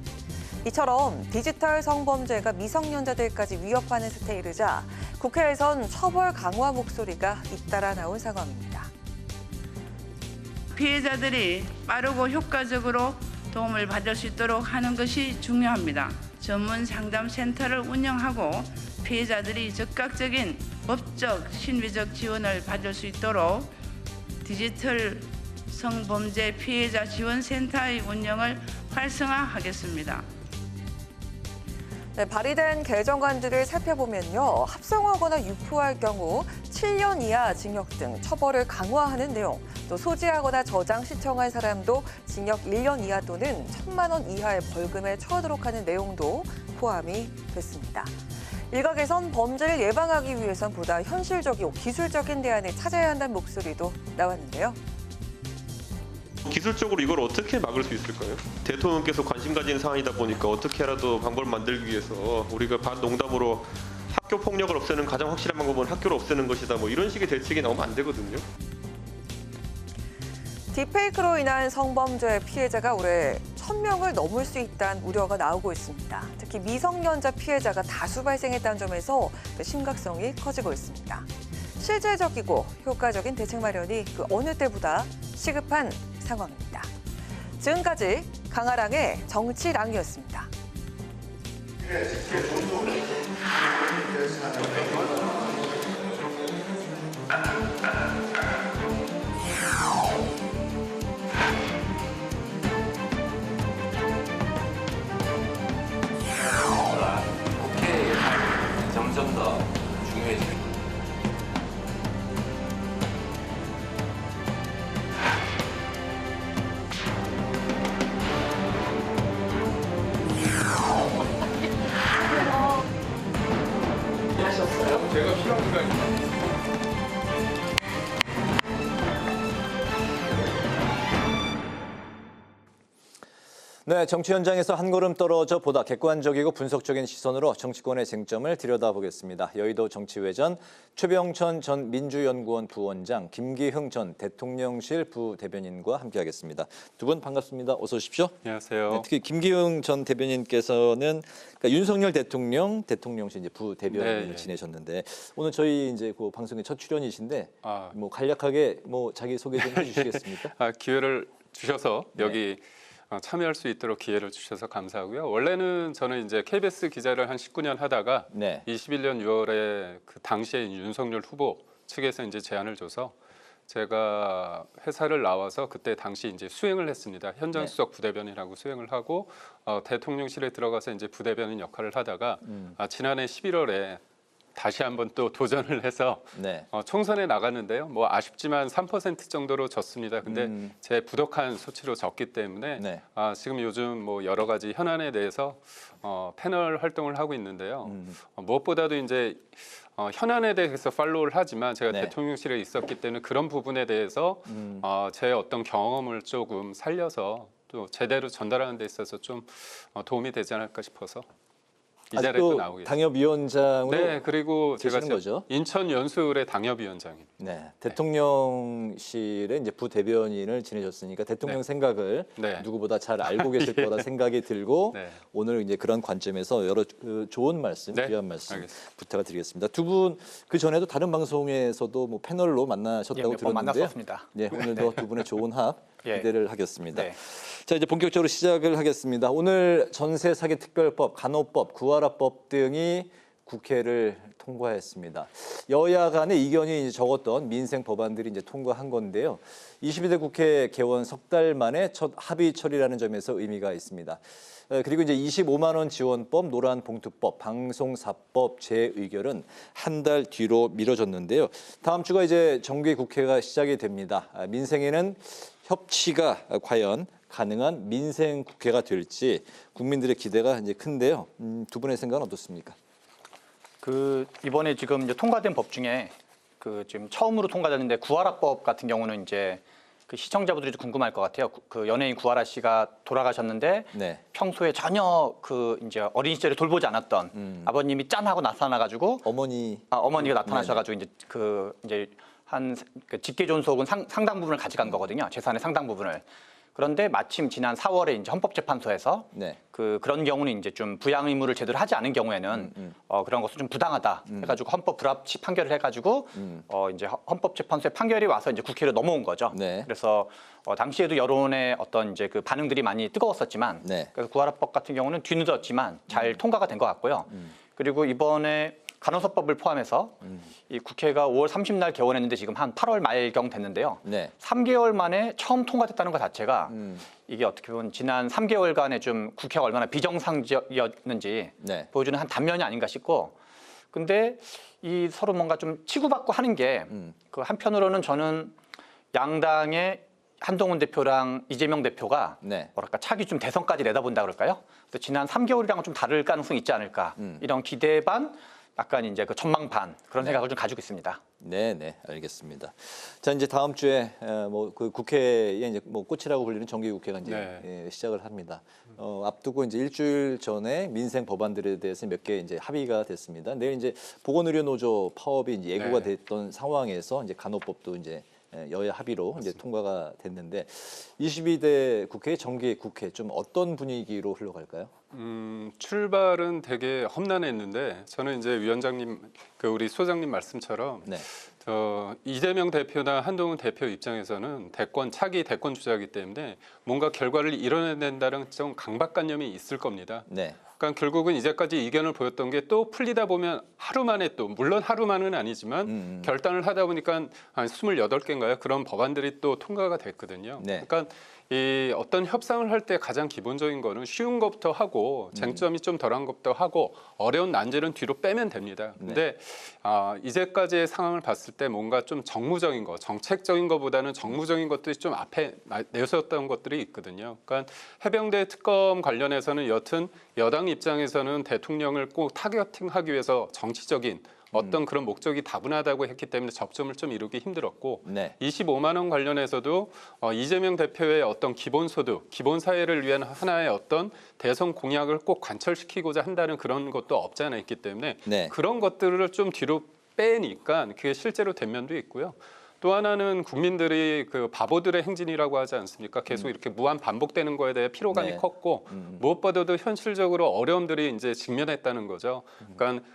Speaker 1: 이처럼 디지털 성범죄가 미성년자들까지 위협하는 스태에 이르자 국회에선 처벌 강화 목소리가 잇따라 나온 상황입니다.
Speaker 14: 피해자들이 빠르고 효과적으로 도움을 받을 수 있도록 하는 것이 중요합니다. 전문 상담 센터를 운영하고 피해자들이 즉각적인 법적, 심리적 지원을 받을 수 있도록 디지털 성범죄 피해자 지원센터의 운영을 활성화하겠습니다.
Speaker 1: 네, 발의된 개정안들을 살펴보면요. 합성하거나 유포할 경우 7년 이하 징역 등 처벌을 강화하는 내용, 또 소지하거나 저장, 시청한 사람도 징역 1년 이하 또는 1,000만 원 이하의 벌금에 처하도록 하는 내용도 포함이 됐습니다. 일각에선 범죄를 예방하기 위해선 보다 현실적이고 기술적인 대안을 찾아야 한다는 목소리도 나왔는데요.
Speaker 15: 기술적으로 이걸 어떻게 막을 수 있을까요? 대통령께서 관심 가지는 사안이다 보니까 어떻게라도 방법을 만들기 위해서 우리가 반농담으로 학교 폭력을 없애는 가장 확실한 방법은 학교를 없애는 것이다. 뭐 이런 식의 대책이 나오면 안 되거든요.
Speaker 1: 딥페이크로 인한 성범죄 피해자가 올해 1,000명을 넘을 수 있다는 우려가 나오고 있습니다. 특히 미성년자 피해자가 다수 발생했다는 점에서 심각성이 커지고 있습니다. 실질적이고 효과적인 대책 마련이 그 어느 때보다 시급한 상황입니다. 지금까지 강아랑의 정치랑이었습니다.
Speaker 12: 국회의 삶이 점점 더 중요해집니다. 제가 필요한 시간입니다.
Speaker 2: 네, 정치 현장에서 한 걸음 떨어져 보다 객관적이고 분석적인 시선으로 정치권의 쟁점을 들여다보겠습니다. 여의도 정치외전 최병천 전 민주연구원 부원장, 김기흥 전 대통령실 부대변인과 함께하겠습니다. 두 분 반갑습니다. 어서 오십시오.
Speaker 16: 안녕하세요.
Speaker 2: 네, 특히 김기흥 전 대변인께서는 그러니까 윤석열 대통령실 이제 부대변인을 지내셨는데 오늘 저희 이제 그 방송의 첫 출연이신데 뭐 간략하게 뭐 자기 소개 좀 해주시겠습니까?
Speaker 16: 기회를 주셔서 여기 참여할 수 있도록 기회를 주셔서 감사하고요. 원래는 저는 이제 KBS 기자를 한 19년 하다가 21년 6월에 그 당시에 윤석열 후보 측에서 이제 제안을 줘서 제가 회사를 나와서 그때 당시 이제 수행을 했습니다. 현장 수석 부대변인이라고 수행을 하고 대통령실에 들어가서 이제 부대변인 역할을 하다가 지난해 11월에 다시 한번 또 도전을 해서 총선에 나갔는데요. 뭐 아쉽지만 3% 정도로 졌습니다. 근데 제 부덕한 수치로 졌기 때문에 지금 요즘 뭐 여러 가지 현안에 대해서 패널 활동을 하고 있는데요. 무엇보다도 이제 현안에 대해서 팔로우를 하지만 제가 대통령실에 있었기 때문에 그런 부분에 대해서 제 어떤 경험을 조금 살려서 또 제대로 전달하는 데 있어서 좀 도움이 되지 않을까 싶어서 이 자리에 또 나오게 됐습니다.
Speaker 2: 당협위원장으로
Speaker 16: 네, 그리고 제가
Speaker 2: 거죠?
Speaker 16: 인천 연수을의 당협위원장입니다.
Speaker 2: 네, 대통령실의 이제 부대변인을 지내셨으니까 대통령 생각을 누구보다 잘 알고 계실 거라 생각이 들고 오늘 이제 그런 관점에서 여러 좋은 말씀, 귀한 말씀 부탁을 드리겠습니다. 두 분 그 전에도 다른 방송에서도 뭐 패널로 만나셨다고 들었는데요.
Speaker 17: 만났었습니다.
Speaker 2: 네, 오늘도 두 분의 좋은 합 기대를 하겠습니다. 자, 이제 본격적으로 시작을 하겠습니다. 오늘 전세 사기 특별법, 간호법, 구하라법 등이 국회를 통과했습니다. 여야 간의 이견이 이제 적었던 민생 법안들이 이제 통과한 건데요. 22대 국회 개원 석 달 만에 첫 합의 처리라는 점에서 의미가 있습니다. 그리고 이제 25만 원 지원법, 노란봉투법, 방송사법 재의결은 한 달 뒤로 미뤄졌는데요. 다음 주가 이제 정기 국회가 시작이 됩니다. 민생에는 협치가 과연 가능한 민생 국회가 될지 국민들의 기대가 이제 큰데요. 두 분의 생각은 어떻습니까?
Speaker 17: 이번에 지금 이제 통과된 법 중에 지금 처음으로 통과됐는데 구하라법 같은 경우는 이제 시청자분들이 궁금할 것 같아요. 연예인 구하라 씨가 돌아가셨는데 평소에 전혀 이제 어린 시절에 돌보지 않았던 아버님이 짠 하고 나타나가지고 어머니가 나타나셔가지고 이제 한 직계존속은 상당 부분을 가져간 거거든요. 재산의 상당 부분을. 그런데 마침 지난 4월에 이제 헌법재판소에서 그런 경우는 이제 좀 부양 의무를 제대로 하지 않은 경우에는 그런 것은 좀 부당하다 해가지고 헌법 불합치 판결을 해가지고 이제 헌법재판소의 판결이 와서 이제 국회로 넘어온 거죠. 그래서 당시에도 여론의 어떤 이제 그 반응들이 많이 뜨거웠었지만 그래서 구할합법 같은 경우는 뒤늦었지만 잘 통과가 된 것 같고요. 그리고 이번에 간호사법을 포함해서 이 국회가 5월 30날 개원했는데 지금 한 8월 말경 됐는데요. 3개월 만에 처음 통과됐다는 것 자체가 이게 어떻게 보면 지난 3개월간의 좀 국회가 얼마나 비정상적이었는지 보여주는 한 단면이 아닌가 싶고, 근데 이 서로 뭔가 좀 치고받고 하는 게 그 한편으로는 저는 양당의 한동훈 대표랑 이재명 대표가 뭐랄까 차기 좀 대선까지 내다본다 그럴까요? 그래서 지난 3개월이랑은 좀 다를 가능성이 있지 않을까, 이런 기대 반 약간 이제 그 전망 반 그런 생각을 좀 가지고 있습니다.
Speaker 2: 네, 알겠습니다. 자, 이제 다음 주에 뭐 그 국회에 이제 뭐 꽃이라고 불리는 정기국회가 이제 시작을 합니다. 앞두고 이제 일주일 전에 민생 법안들에 대해서 몇 개 이제 합의가 됐습니다. 내일 이제 보건의료노조 파업이 이제 예고가 됐던 상황에서 이제 간호법도 이제 여야 합의로 이제 통과가 됐는데 22대 국회 정기 국회 좀 어떤 분위기로 흘러갈까요?
Speaker 16: 출발은 되게 험난했는데 저는 이제 위원장님 그 우리 소장님 말씀처럼 이재명 대표나 한동훈 대표 입장에서는 차기 대권 주자이기 때문에 뭔가 결과를 이뤄낸다는 좀 강박관념이 있을 겁니다. 그러니까 결국은 이제까지 이견을 보였던 게 또 풀리다 보면 하루 만에 또 물론 하루만은 아니지만 결단을 하다 보니까 한 28개인가요? 그런 법안들이 또 통과가 됐거든요. 그러니까 이 어떤 협상을 할 때 가장 기본적인 거는 쉬운 것부터 하고 쟁점이 좀 덜한 것부터 하고 어려운 난제는 뒤로 빼면 됩니다. 근데 이제까지의 상황을 봤을 때 뭔가 좀 정무적인 거, 정책적인 것보다는 정무적인 것들이 좀 앞에 내세웠던 것들이 있거든요. 그러니까 해병대 특검 관련해서는 여튼 여당 입장에서는 대통령을 꼭 타겟팅하기 위해서 정치적인 어떤 그런 목적이 다분하다고 했기 때문에 접점을 좀 이루기 힘들었고 25만 원 관련해서도 이재명 대표의 어떤 기본소득, 기본사회를 위한 하나의 어떤 대선 공약을 꼭 관철시키고자 한다는 그런 것도 없지 않아 있기 때문에 그런 것들을 좀 뒤로 빼니까 그게 실제로 된 면도 있고요. 또 하나는 국민들이 그 바보들의 행진이라고 하지 않습니까? 계속 이렇게 무한 반복되는 거에 대해 피로감이 컸고 무엇보다도 현실적으로 어려움들이 이제 직면했다는 거죠. 그러니까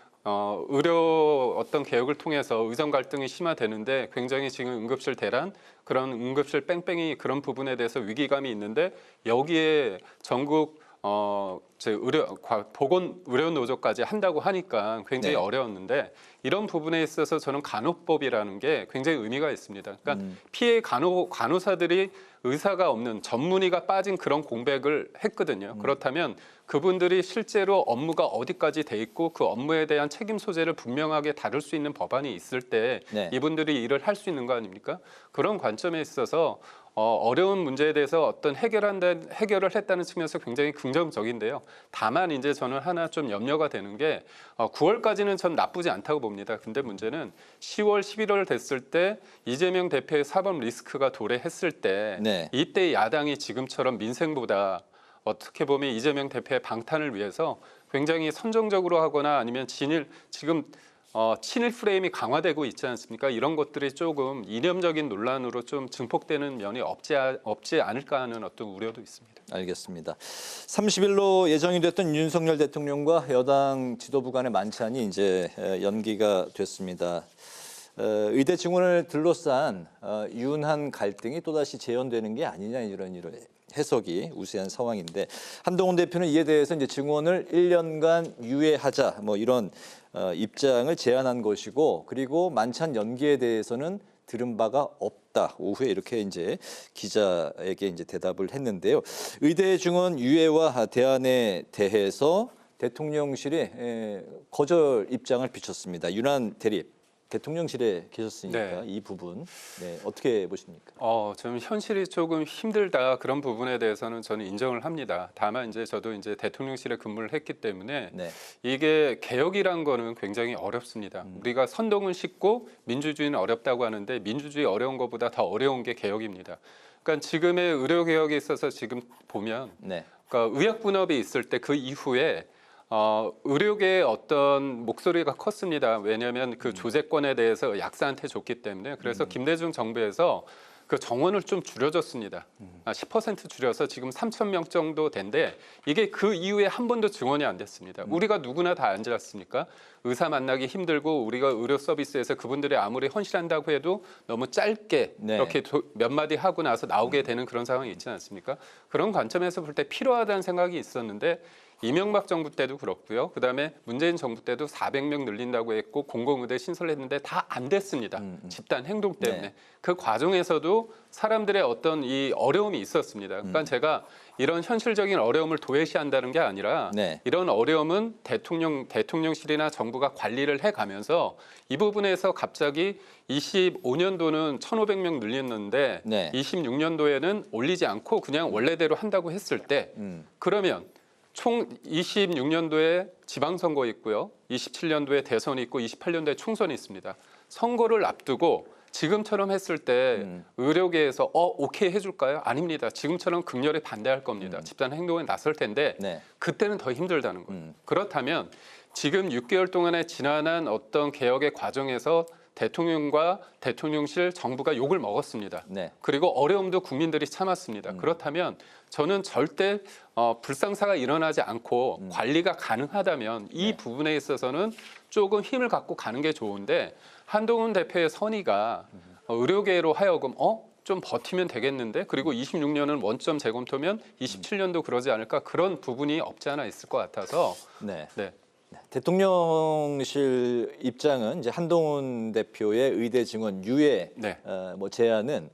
Speaker 16: 의료 어떤 개혁을 통해서 의정 갈등이 심화되는데 굉장히 지금 응급실 대란 그런 응급실 뺑뺑이 그런 부분에 대해서 위기감이 있는데 여기에 전국 보건 의료 노조까지 한다고 하니까 굉장히 어려웠는데 이런 부분에 있어서 저는 간호법이라는 게 굉장히 의미가 있습니다. 그러니까 피해 간호사들이 의사가 없는 전문의가 빠진 그런 공백을 했거든요. 그렇다면 그분들이 실제로 업무가 어디까지 돼 있고 그 업무에 대한 책임 소재를 분명하게 다룰 수 있는 법안이 있을 때 이분들이 일을 할 수 있는 거 아닙니까? 그런 관점에 있어서 어려운 문제에 대해서 어떤 해결을 했다는 측면에서 굉장히 긍정적인데요. 다만 이제 저는 하나 좀 염려가 되는 게 9월까지는 전 나쁘지 않다고 봅니다. 근데 문제는 10월, 11월 됐을 때 이재명 대표의 사법 리스크가 도래했을 때 이때 야당이 지금처럼 민생보다 어떻게 보면 이재명 대표의 방탄을 위해서 굉장히 선정적으로 하거나 아니면 친일 프레임이 강화되고 있지 않습니까? 이런 것들이 조금 이념적인 논란으로 좀 증폭되는 면이 없지 않을까 하는 어떤 우려도 있습니다.
Speaker 2: 알겠습니다. 30일로 예정이 됐던 윤석열 대통령과 여당 지도부 간의 만찬이 이제 연기가 됐습니다. 의대 증원을 둘러싼 윤한 갈등이 또다시 재현되는 게 아니냐 이런 해석이 우세한 상황인데 한동훈 대표는 이에 대해서 이제 증원을 1년간 유예하자 뭐 이런 입장을 제안한 것이고 그리고 만찬 연기에 대해서는 들은 바가 없다. 오후에 이렇게 이제 기자에게 이제 대답을 했는데요. 의대 증원 유예와 대안에 대해서 대통령실이 거절 입장을 비췄습니다. 윤한 대립. 대통령실에 계셨으니까 이 부분 어떻게 보십니까?
Speaker 16: 좀 현실이 조금 힘들다 그런 부분에 대해서는 저는 인정을 합니다. 다만 이제 저도 이제 대통령실에 근무를 했기 때문에 이게 개혁이란 거는 굉장히 어렵습니다. 우리가 선동은 쉽고 민주주의는 어렵다고 하는데 민주주의 어려운 것보다 더 어려운 게 개혁입니다. 그러니까 지금의 의료 개혁에 있어서 지금 보면 그러니까 의학 분업이 있을 때 그 이후에 의료계의 어떤 목소리가 컸습니다. 왜냐하면 그 조제권에 대해서 약사한테 줬기 때문에 그래서 김대중 정부에서 그 정원을 좀 줄여줬습니다. 10% 줄여서 지금 3,000명 정도 된데 이게 그 이후에 한 번도 증원이 안 됐습니다. 우리가 누구나 다 알지 않습니까? 의사 만나기 힘들고 우리가 의료 서비스에서 그분들이 아무리 헌신한다고 해도 너무 짧게 이렇게 몇 마디 하고 나서 나오게 되는 그런 상황이 있지 않습니까? 그런 관점에서 볼 때 필요하다는 생각이 있었는데 이명박 정부 때도 그렇고요. 그다음에 문재인 정부 때도 400명 늘린다고 했고 공공의대 신설했는데 다 안 됐습니다. 집단 행동 때문에. 그 과정에서도 사람들의 어떤 이 어려움이 있었습니다. 그러니까 제가 이런 현실적인 어려움을 도외시한다는 게 아니라 이런 어려움은 대통령실이나 정부가 관리를 해가면서 이 부분에서 갑자기 25년도는 1,500명 늘렸는데 26년도에는 올리지 않고 그냥 원래대로 한다고 했을 때 그러면 총 26년도에 지방선거 있고요. 27년도에 대선이 있고 28년도에 총선이 있습니다. 선거를 앞두고 지금처럼 했을 때 의료계에서 오케이 해줄까요? 아닙니다. 지금처럼 극렬히 반대할 겁니다. 집단 행동에 나설 텐데 그때는 더 힘들다는 거예요. 그렇다면 지금 6개월 동안에 지난한 어떤 개혁의 과정에서 대통령과 대통령실 정부가 욕을 먹었습니다. 그리고 어려움도 국민들이 참았습니다. 그렇다면 저는 절대 불상사가 일어나지 않고 관리가 가능하다면 이 부분에 있어서는 조금 힘을 갖고 가는 게 좋은데 한동훈 대표의 선의가 의료계로 하여금 좀 버티면 되겠는데 그리고 26년은 원점 재검토면 27년도 그러지 않을까 그런 부분이 없지 않아 있을 것 같아서
Speaker 2: 대통령실 입장은 이제 한동훈 대표의 의대 증원 유예 제안은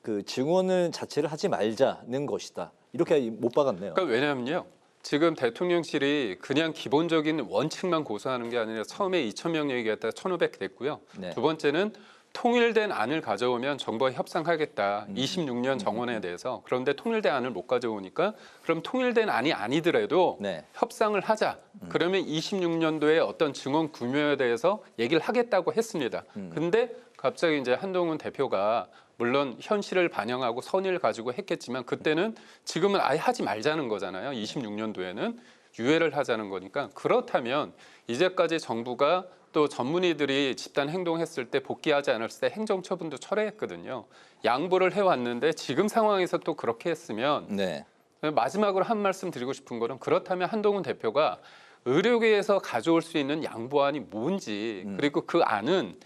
Speaker 2: 그 증원을 자체를 하지 말자는 것이다. 이렇게 못 박았네요.
Speaker 16: 그러니까 왜냐하면요. 지금 대통령실이 그냥 기본적인 원칙만 고수하는 게 아니라 처음에 2,000명 얘기했다가 1,500 됐고요. 두 번째는 통일된 안을 가져오면 정부와 협상하겠다. 26년 정원에 대해서. 그런데 통일된 안을 못 가져오니까 그럼 통일된 안이 아니더라도 협상을 하자. 그러면 26년도에 어떤 증원 규모에 대해서 얘기를 하겠다고 했습니다. 근데 갑자기 이제 한동훈 대표가 물론 현실을 반영하고 선의를 가지고 했겠지만 그때는 지금은 아예 하지 말자는 거잖아요. 26년도에는 유예를 하자는 거니까 그렇다면 이제까지 정부가 또 전문의들이 집단 행동했을 때 복귀하지 않았을 때 행정처분도 철회했거든요. 양보를 해왔는데 지금 상황에서 또 그렇게 했으면 마지막으로 한 말씀 드리고 싶은 거는 그렇다면 한동훈 대표가 의료계에서 가져올 수 있는 양보안이 뭔지 그리고 그 안은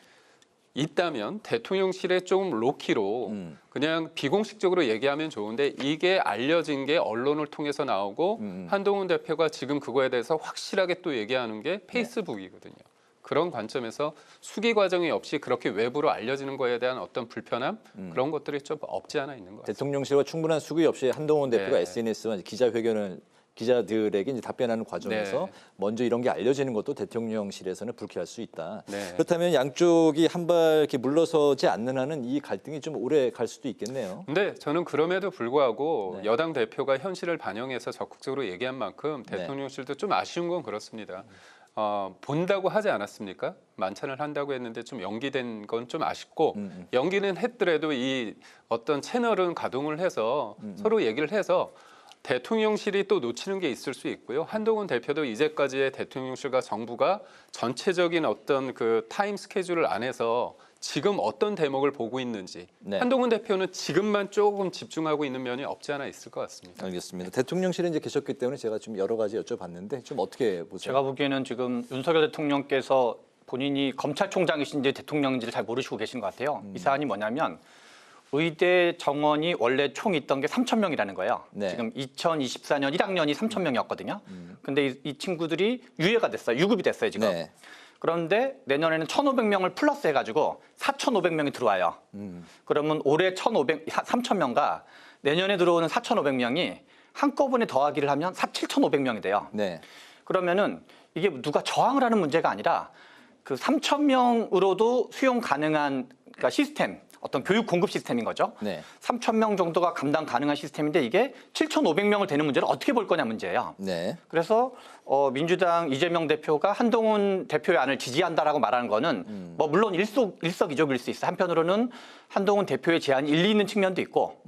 Speaker 16: 있다면 대통령실에 조금 로키로 그냥 비공식적으로 얘기하면 좋은데 이게 알려진 게 언론을 통해서 나오고 한동훈 대표가 지금 그거에 대해서 확실하게 또 얘기하는 게 페이스북이거든요. 그런 관점에서 수기 과정이 없이 그렇게 외부로 알려지는 거에 대한 어떤 불편함 그런 것들이 좀 없지 않아 있는 것 같습니다.
Speaker 2: 대통령실과 충분한 수기 없이 한동훈 대표가 SNS와 기자회견을 기자들에게 이제 답변하는 과정에서 먼저 이런 게 알려지는 것도 대통령실에서는 불쾌할 수 있다. 그렇다면 양쪽이 한 발 이렇게 물러서지 않는 한은 이 갈등이 좀 오래 갈 수도 있겠네요.
Speaker 16: 근데 저는 그럼에도 불구하고 여당 대표가 현실을 반영해서 적극적으로 얘기한 만큼 대통령실도 좀 아쉬운 건 그렇습니다. 본다고 하지 않았습니까? 만찬을 한다고 했는데 좀 연기된 건 좀 아쉽고 연기는 했더라도 이 어떤 채널은 가동을 해서 서로 얘기를 해서 대통령실이 또 놓치는 게 있을 수 있고요. 한동훈 대표도 이제까지의 대통령실과 정부가 전체적인 어떤 그 타임 스케줄을 안에서 지금 어떤 대목을 보고 있는지 한동훈 대표는 지금만 조금 집중하고 있는 면이 없지 않아 있을 것 같습니다.
Speaker 2: 알겠습니다. 대통령실에 이제 계셨기 때문에 제가 좀 여러 가지 여쭤봤는데 좀 어떻게 보세요?
Speaker 17: 제가 보기에는 지금 윤석열 대통령께서 본인이 검찰총장이신지 대통령인지를 잘 모르시고 계신 것 같아요. 이 사안이 뭐냐면 의대 정원이 원래 총 있던 게 3,000명이라는 거예요. 지금 2024년 1학년이 3,000명이었거든요. 근데 이 친구들이 유예가 됐어요. 유급이 됐어요, 지금. 그런데 내년에는 1,500명을 플러스 해가지고 4,500명이 들어와요. 그러면 올해 3,000명과 내년에 들어오는 4,500명이 한꺼번에 더하기를 하면 7,500명이 돼요. 그러면은 이게 누가 저항을 하는 문제가 아니라 그 3,000명으로도 수용 가능한 그러니까 시스템, 어떤 교육 공급 시스템인 거죠. 3,000명 정도가 감당 가능한 시스템인데 이게 7,500명을 되는 문제를 어떻게 볼 거냐 문제예요. 그래서 민주당 이재명 대표가 한동훈 대표의 안을 지지한다라고 말하는 거는 뭐 물론 일석이조일 수 있어. 한편으로는 한동훈 대표의 제안이 일리 있는 측면도 있고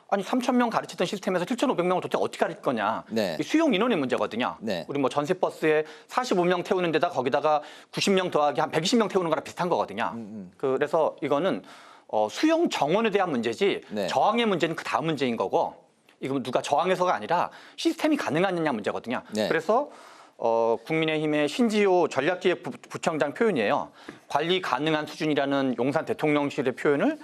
Speaker 17: 아니 3,000명 가르치던 시스템에서 7,500명을 도대체 어떻게 가르칠 거냐. 이 수용 인원의 문제거든요. 우리 뭐 전세버스에 45명 태우는 데다 거기다가 90명 더하기 한 120명 태우는 거랑 비슷한 거거든요. 그래서 이거는 수용 정원에 대한 문제지
Speaker 2: 네.
Speaker 17: 저항의 문제는 그 다음 문제인 거고 이건 누가 저항해서가 아니라 시스템이 가능하느냐 문제거든요.
Speaker 2: 네.
Speaker 17: 그래서 국민의힘의 신지호 전략기획부총장 표현이에요. 관리 가능한 수준이라는 용산 대통령실의 표현을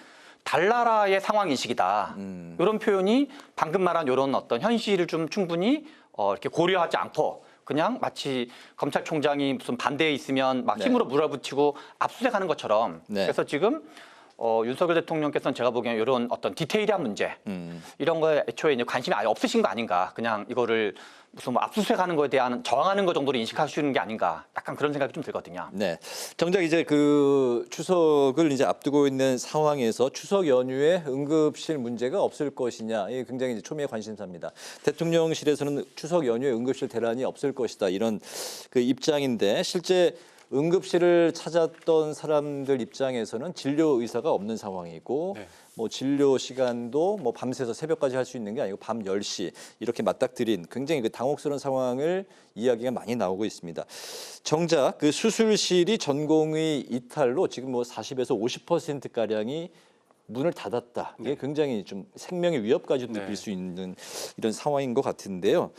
Speaker 17: 달나라의 상황인식이다. 이런 표현이 방금 말한 이런 어떤 현실을 좀 충분히 이렇게 고려하지 않고 그냥 마치 검찰총장이 무슨 반대에 있으면 막
Speaker 2: 네.
Speaker 17: 힘으로 물어붙이고 압수수색하는 것처럼
Speaker 2: 네.
Speaker 17: 그래서 지금 윤석열 대통령께서는 제가 보기엔 이런 어떤 디테일한 문제 이런 거에 애초에 이제 관심이 아예 없으신 거 아닌가 그냥 이거를 무슨 뭐 압수수색하는 거에 대한 저항하는 거 정도로 인식하시는 게 아닌가 약간 그런 생각이 좀 들거든요.
Speaker 2: 네, 정작 이제 그 추석을 이제 앞두고 있는 상황에서 추석 연휴에 응급실 문제가 없을 것이냐, 이게 굉장히 이제 초미의 관심사입니다. 대통령실에서는 추석 연휴에 응급실 대란이 없을 것이다 이런 그 입장인데 실제 응급실을 찾았던 사람들 입장에서는 진료 의사가 없는 상황이고
Speaker 16: 네.
Speaker 2: 뭐 진료 시간도 뭐 밤새서 새벽까지 할 수 있는 게 아니고 밤 10시 이렇게 맞닥뜨린 굉장히 그 당혹스러운 상황을 이야기가 많이 나오고 있습니다. 정작 그 수술실이 전공의 이탈로 지금 뭐 40에서 50%가량이 문을 닫았다. 이게 굉장히 좀 생명의 위협까지도 느낄 수 있는 이런 상황인 것 같은데요.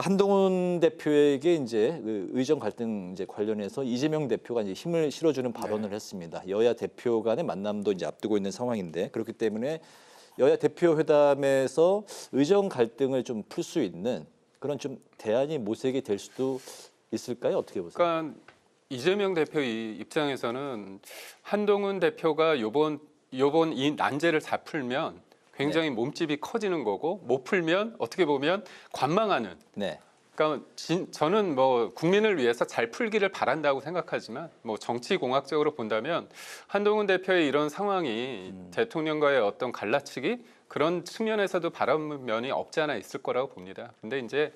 Speaker 2: 한동훈 대표에게 이제 그 의정 갈등 이제 관련해서 이재명 대표가 이제 힘을 실어주는 발언을 했습니다. 여야 대표 간의 만남도 이제 앞두고 있는 상황인데 그렇기 때문에 여야 대표 회담에서 의정 갈등을 좀 풀 수 있는 그런 좀 대안이 모색이 될 수도 있을까요? 어떻게 보세요?
Speaker 16: 그러니까 이재명 대표 입장에서는 한동훈 대표가 요번 이 난제를 다 풀면 굉장히 몸집이 커지는 거고 못 풀면 어떻게 보면 관망하는.
Speaker 2: 네.
Speaker 16: 그러니까 저는 뭐 국민을 위해서 잘 풀기를 바란다고 생각하지만 뭐 정치공학적으로 본다면 한동훈 대표의 이런 상황이 대통령과의 어떤 갈라치기 그런 측면에서도 바라는 면이 없지 않아 있을 거라고 봅니다. 근데 이제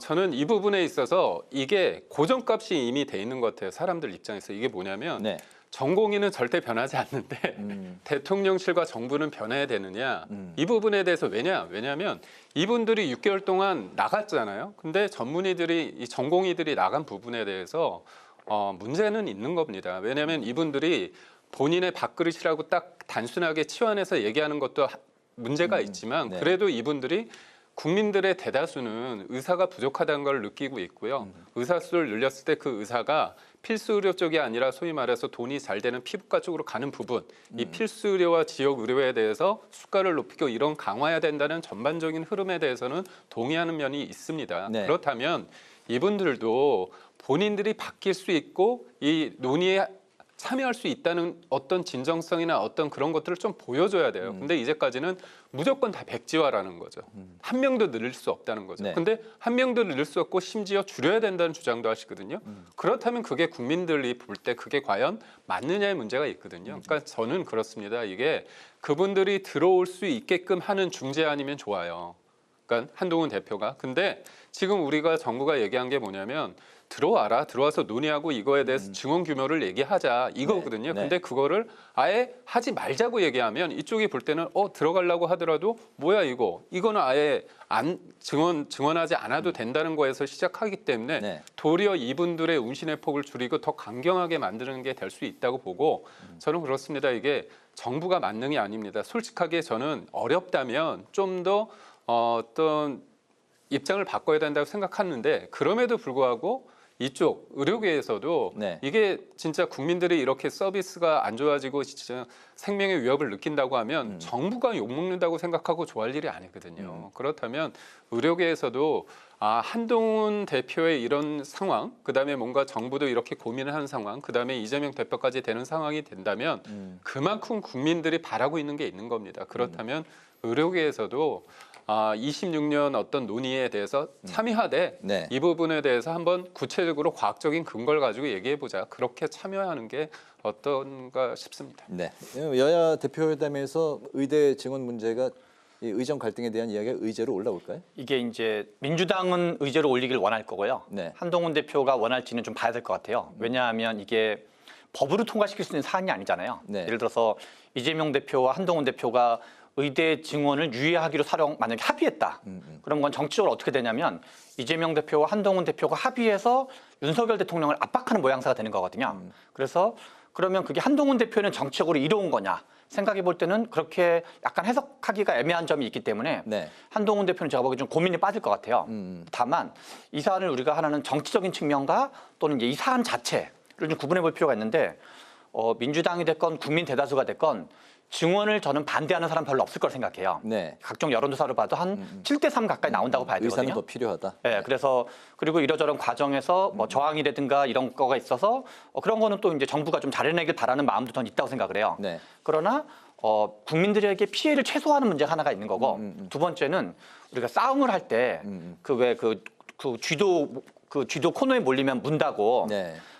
Speaker 16: 저는 이 부분에 있어서 이게 고정값이 이미 돼 있는 것 같아요. 사람들 입장에서 이게 뭐냐면
Speaker 2: 네.
Speaker 16: 전공의는 절대 변하지 않는데 대통령실과 정부는 변해야 되느냐 이 부분에 대해서 왜냐하면 이분들이 6개월 동안 나갔잖아요. 근데 이 전공의들이 나간 부분에 대해서 문제는 있는 겁니다. 왜냐하면 이분들이 본인의 밥그릇이라고 딱 단순하게 치환해서 얘기하는 것도 문제가 있지만
Speaker 2: 네.
Speaker 16: 그래도 이분들이 국민들의 대다수는 의사가 부족하다는 걸 느끼고 있고요. 의사 수를 늘렸을 때 그 의사가 필수 의료 쪽이 아니라 소위 말해서 돈이 잘 되는 피부과 쪽으로 가는 부분, 이 필수 의료와 지역 의료에 대해서 수가를 높이고 이런 강화해야 된다는 전반적인 흐름에 대해서는 동의하는 면이 있습니다.
Speaker 2: 네.
Speaker 16: 그렇다면 이분들도 본인들이 바뀔 수 있고 이 논의에 참여할 수 있다는 어떤 진정성이나 어떤 그런 것들을 좀 보여줘야 돼요. 근데 이제까지는 무조건 다 백지화라는 거죠. 한 명도 늘릴 수 없다는 거죠.
Speaker 2: 네.
Speaker 16: 근데 한 명도 늘릴 수 없고 심지어 줄여야 된다는 주장도 하시거든요. 그렇다면 그게 국민들이 볼 때 그게 과연 맞느냐의 문제가 있거든요. 그러니까 저는 그렇습니다. 이게 그분들이 들어올 수 있게끔 하는 중재안이면 좋아요. 그러니까 한동훈 대표가. 근데 지금 우리가 정부가 얘기한 게 뭐냐면 들어와서 논의하고 이거에 대해서 증언 규모를 얘기하자 이거거든요.
Speaker 2: 네.
Speaker 16: 근데 그거를 아예 하지 말자고 얘기하면 이쪽이 볼 때는 들어가려고 하더라도 뭐야 이거는 아예 증언하지 않아도 된다는 거에서 시작하기 때문에
Speaker 2: 네.
Speaker 16: 도리어 이분들의 운신의 폭을 줄이고 더 강경하게 만드는 게 될 수 있다고 보고 저는 그렇습니다. 이게 정부가 만능이 아닙니다. 솔직하게 저는 어렵다면 좀 더 어떤 입장을 바꿔야 된다고 생각하는데 그럼에도 불구하고 이쪽 의료계에서도
Speaker 2: 네.
Speaker 16: 이게 진짜 국민들이 이렇게 서비스가 안 좋아지고 진짜 생명의 위협을 느낀다고 하면 정부가 욕먹는다고 생각하고 좋아할 일이 아니거든요. 그렇다면 의료계에서도 한동훈 대표의 이런 상황, 그다음에 뭔가 정부도 이렇게 고민을 하는 상황, 그다음에 이재명 대표까지 되는 상황이 된다면 그만큼 국민들이 바라고 있는 게 있는 겁니다. 그렇다면 의료계에서도 26년 어떤 논의에 대해서 참여하되
Speaker 2: 네.
Speaker 16: 이 부분에 대해서 한번 구체적으로 과학적인 근거를 가지고 얘기해보자. 그렇게 참여하는 게 어떤가 싶습니다.
Speaker 2: 네. 여야 대표회담에서 의대 증언 문제가 이 의정 갈등에 대한 이야기가 의제로 올라올까요?
Speaker 17: 이게 이제 민주당은 의제로 올리길 원할 거고요.
Speaker 2: 네.
Speaker 17: 한동훈 대표가 원할지는 좀 봐야 될 것 같아요. 왜냐하면 이게 법으로 통과시킬 수 있는 사안이 아니잖아요.
Speaker 2: 네.
Speaker 17: 예를 들어서 이재명 대표와 한동훈 대표가 의대 증언을 유예하기로 만약에 합의했다. 그럼 그건 정치적으로 어떻게 되냐면 이재명 대표와 한동훈 대표가 합의해서 윤석열 대통령을 압박하는 모양새가 되는 거거든요. 그래서 그러면 그게 한동훈 대표는 정치적으로 이로운 거냐? 생각해 볼 때는 그렇게 약간 해석하기가 애매한 점이 있기 때문에 한동훈 대표는 제가 보기엔 좀 고민에 빠질 것 같아요. 다만 이 사안을 우리가 하나는 정치적인 측면과 또는 이제 이 사안 자체를 좀 구분해 볼 필요가 있는데 민주당이 됐건 국민 대다수가 됐건 증언을 저는 반대하는 사람 별로 없을 걸 생각해요. 각종 여론조사를 봐도 한 7대3 가까이 나온다고 봐야 되거든요.
Speaker 2: 의사는 더 필요하다.
Speaker 17: 네, 그래서 그리고 이러저런 과정에서 뭐 저항이라든가 이런 거가 있어서 그런 거는 또 이제 정부가 좀 잘해내길 바라는 마음도 저는 있다고 생각을 해요. 그러나 국민들에게 피해를 최소화하는 문제가 하나가 있는 거고 두 번째는 우리가 싸움을 할 때 그 쥐도 코너에 몰리면 문다고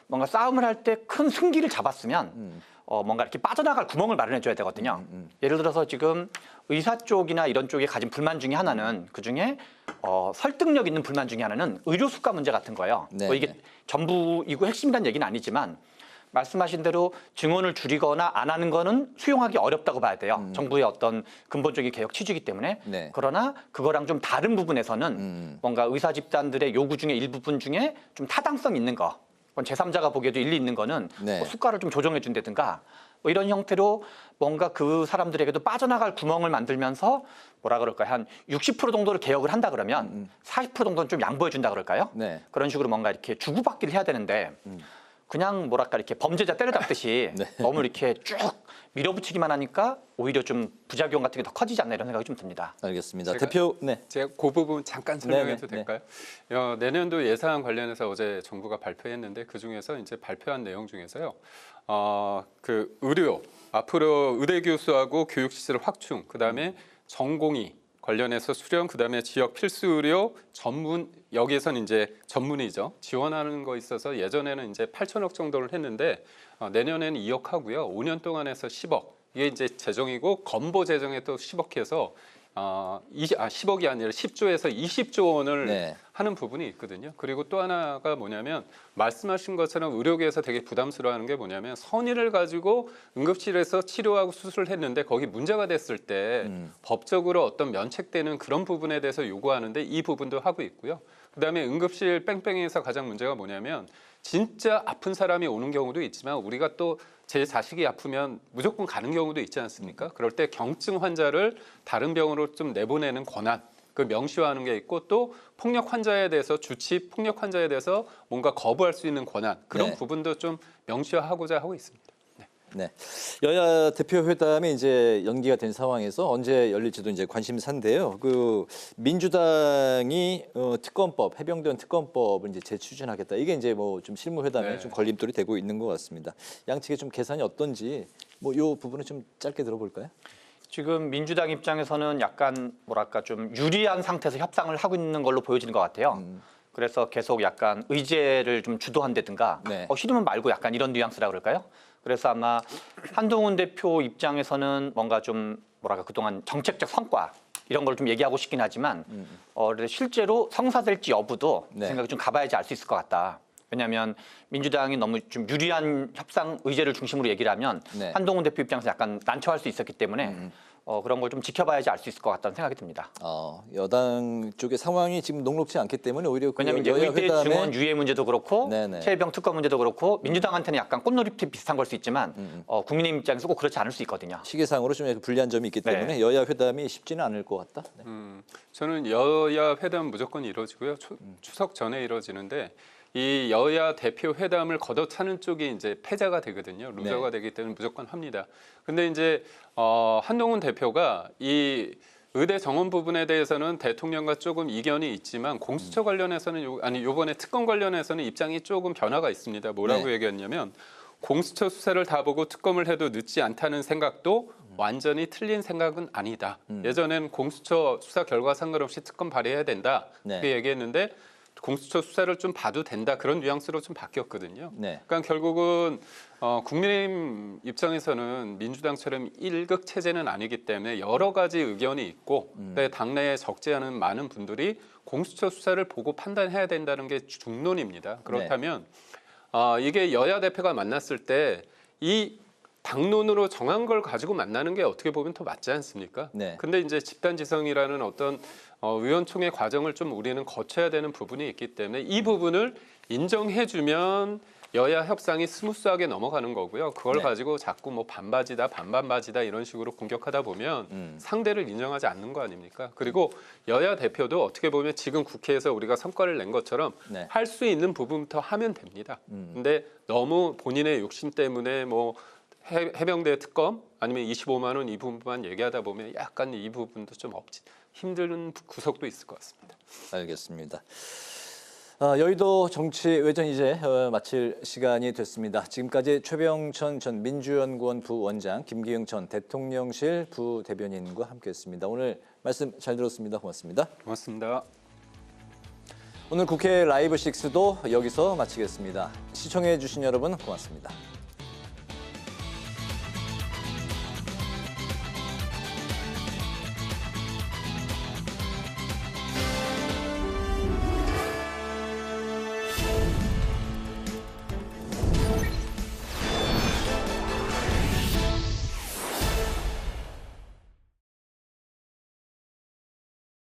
Speaker 17: 뭔가 싸움을 할 때 큰 승기를 잡았으면 뭔가 이렇게 빠져나갈 구멍을 마련해 줘야 되거든요. 예를 들어서 지금 의사 쪽이나 이런 쪽에 가진 불만 중에 하나는 그중에 설득력 있는 불만 중에 하나는 의료 수가 문제 같은 거예요. 뭐 이게 전부이고 핵심이라는 얘기는 아니지만 말씀하신 대로 증언을 줄이거나 안 하는 거는 수용하기 어렵다고 봐야 돼요. 정부의 어떤 근본적인 개혁 취지이기 때문에. 그러나 그거랑 좀 다른 부분에서는 뭔가 의사 집단들의 요구 중에 일부분 중에 좀 타당성 있는 거. 제3자가 보기에도 일리 있는 거는 뭐 수가를 좀 조정해 준다든가 뭐 이런 형태로 뭔가 그 사람들에게도 빠져나갈 구멍을 만들면서 뭐라 그럴까요? 한 60% 정도를 개혁을 한다 그러면 40% 정도는 좀 양보해 준다 그럴까요? 그런 식으로 뭔가 이렇게 주고받기를 해야 되는데 그냥 뭐랄까 이렇게 범죄자 때려잡듯이 너무 이렇게 쭉 밀어붙이기만 하니까 오히려 좀 부작용 같은 게 더 커지지 않나 이런 생각이 좀 듭니다.
Speaker 2: 알겠습니다. 대표,
Speaker 16: 제가 그 부분 잠깐 설명해도 될까요? 내년도 예산 관련해서 어제 정부가 발표했는데 그 중에서 이제 발표한 내용 중에서요, 그 의료 앞으로 의대 교수하고 교육시설 확충, 그다음에 전공의 관련해서 수련, 그다음에 지역 필수 의료 전문, 여기에서는 이제 전문의죠. 지원하는 거 있어서 예전에는 이제 8천억 정도를 했는데 내년에는 2억 하고요. 5년 동안 해서 10억. 이게 이제 재정이고 건보 재정에 또 10억 해서 10억이 아니라 10조에서 20조 원을 하는 부분이 있거든요. 그리고 또 하나가 뭐냐면 말씀하신 것처럼 의료계에서 되게 부담스러워하는 게 뭐냐면 선의를 가지고 응급실에서 치료하고 수술을 했는데 거기 문제가 됐을 때 법적으로 어떤 면책되는 그런 부분에 대해서 요구하는데 이 부분도 하고 있고요. 그다음에 응급실 뺑뺑이에서 가장 문제가 뭐냐면 진짜 아픈 사람이 오는 경우도 있지만 우리가 또 제 자식이 아프면 무조건 가는 경우도 있지 않습니까? 그럴 때 경증 환자를 다른 병으로 좀 내보내는 권한, 그 명시화하는 게 있고 또 폭력 환자에 대해서 주치 폭력 환자에 대해서 뭔가 거부할 수 있는 권한, 그런 부분도 좀 명시화하고자 하고 있습니다.
Speaker 2: 여야 대표 회담이 이제 연기가 된 상황에서 언제 열릴지도 이제 관심사인데요. 그 민주당이 특검법, 해병대원 특검법을 이제 재추진하겠다. 이게 이제 뭐 좀 실무 회담에 좀 걸림돌이 되고 있는 것 같습니다. 양측의 좀 계산이 어떤지 뭐 이 부분을 좀 짧게 들어볼까요?
Speaker 17: 지금 민주당 입장에서는 약간 뭐랄까 좀 유리한 상태에서 협상을 하고 있는 걸로 보여지는 것 같아요. 그래서 계속 약간 의제를 좀 주도한다든가 싫으면 말고 약간 이런 뉘앙스라 그럴까요? 그래서 아마 한동훈 대표 입장에서는 뭔가 좀 뭐랄까 그동안 정책적 성과 이런 걸 좀 얘기하고 싶긴 하지만 실제로 성사될지 여부도 생각이 좀 가봐야지 알 수 있을 것 같다. 왜냐하면 민주당이 너무 좀 유리한 협상 의제를 중심으로 얘기를 하면 한동훈 대표 입장에서 약간 난처할 수 있었기 때문에 그런 걸 좀 지켜봐야지 알 수 있을 것 같다는 생각이 듭니다.
Speaker 2: 여당 쪽의 상황이 지금 녹록지 않기 때문에 오히려
Speaker 17: 왜냐하면 이제 의대 증원 유예 문제도 그렇고 최혜병 특검 문제도 그렇고 민주당한테는 약간 꽃놀이팀 비슷한 걸 수 있지만 국민의힘 입장에서 꼭 그렇지 않을 수 있거든요.
Speaker 2: 시기상으로 좀 불리한 점이 있기 때문에 여야 회담이 쉽지는 않을 것 같다.
Speaker 16: 저는 여야 회담 무조건 이루어지고요. 추석 전에 이루어지는데 이 여야 대표 회담을 걷어차는 쪽이 이제 패자가 되거든요. 루저가 되기 때문에 무조건 합니다. 근데 이제 한동훈 대표가 이 의대 정원 부분에 대해서는 대통령과 조금 이견이 있지만 공수처 관련해서는 요번에 특검 관련해서는 입장이 조금 변화가 있습니다. 뭐라고 얘기했냐면 공수처 수사를 다 보고 특검을 해도 늦지 않다는 생각도 완전히 틀린 생각은 아니다. 예전에는 공수처 수사 결과 상관없이 특검 발의해야 된다. 그렇게 얘기했는데 공수처 수사를 좀 봐도 된다 그런 뉘앙스로 좀 바뀌었거든요. 그러니까 결국은 국민의힘 입장에서는 민주당처럼 1극 체제는 아니기 때문에 여러 가지 의견이 있고 당내에 적지 않은 많은 분들이 공수처 수사를 보고 판단해야 된다는 게 중론입니다. 그렇다면 이게 여야 대표가 만났을 때 이 당론으로 정한 걸 가지고 만나는 게 어떻게 보면 더 맞지 않습니까? 근데 이제 집단지성이라는 어떤 의원총회 과정을 좀 우리는 거쳐야 되는 부분이 있기 때문에 이 부분을 인정해주면 여야 협상이 스무스하게 넘어가는 거고요. 그걸
Speaker 2: 네.
Speaker 16: 가지고 자꾸 뭐 반바지다, 반반바지다 이런 식으로 공격하다 보면 상대를 인정하지 않는 거 아닙니까? 그리고 여야 대표도 어떻게 보면 지금 국회에서 우리가 성과를 낸 것처럼
Speaker 2: 네.
Speaker 16: 할 수 있는 부분부터 하면 됩니다. 근데 너무 본인의 욕심 때문에 뭐 해병대 특검 아니면 25만 원 이 부분만 얘기하다 보면 약간 이 부분도 좀 힘든 구석도 있을 것 같습니다.
Speaker 2: 알겠습니다. 여의도 정치 외전 이제 마칠 시간이 됐습니다. 지금까지 최병천 전 민주연구원 부원장, 김기영 전 대통령실 부대변인과 함께했습니다. 오늘 말씀 잘 들었습니다. 고맙습니다.
Speaker 16: 고맙습니다.
Speaker 2: 오늘 국회 라이브 6도 여기서 마치겠습니다. 시청해 주신 여러분 고맙습니다.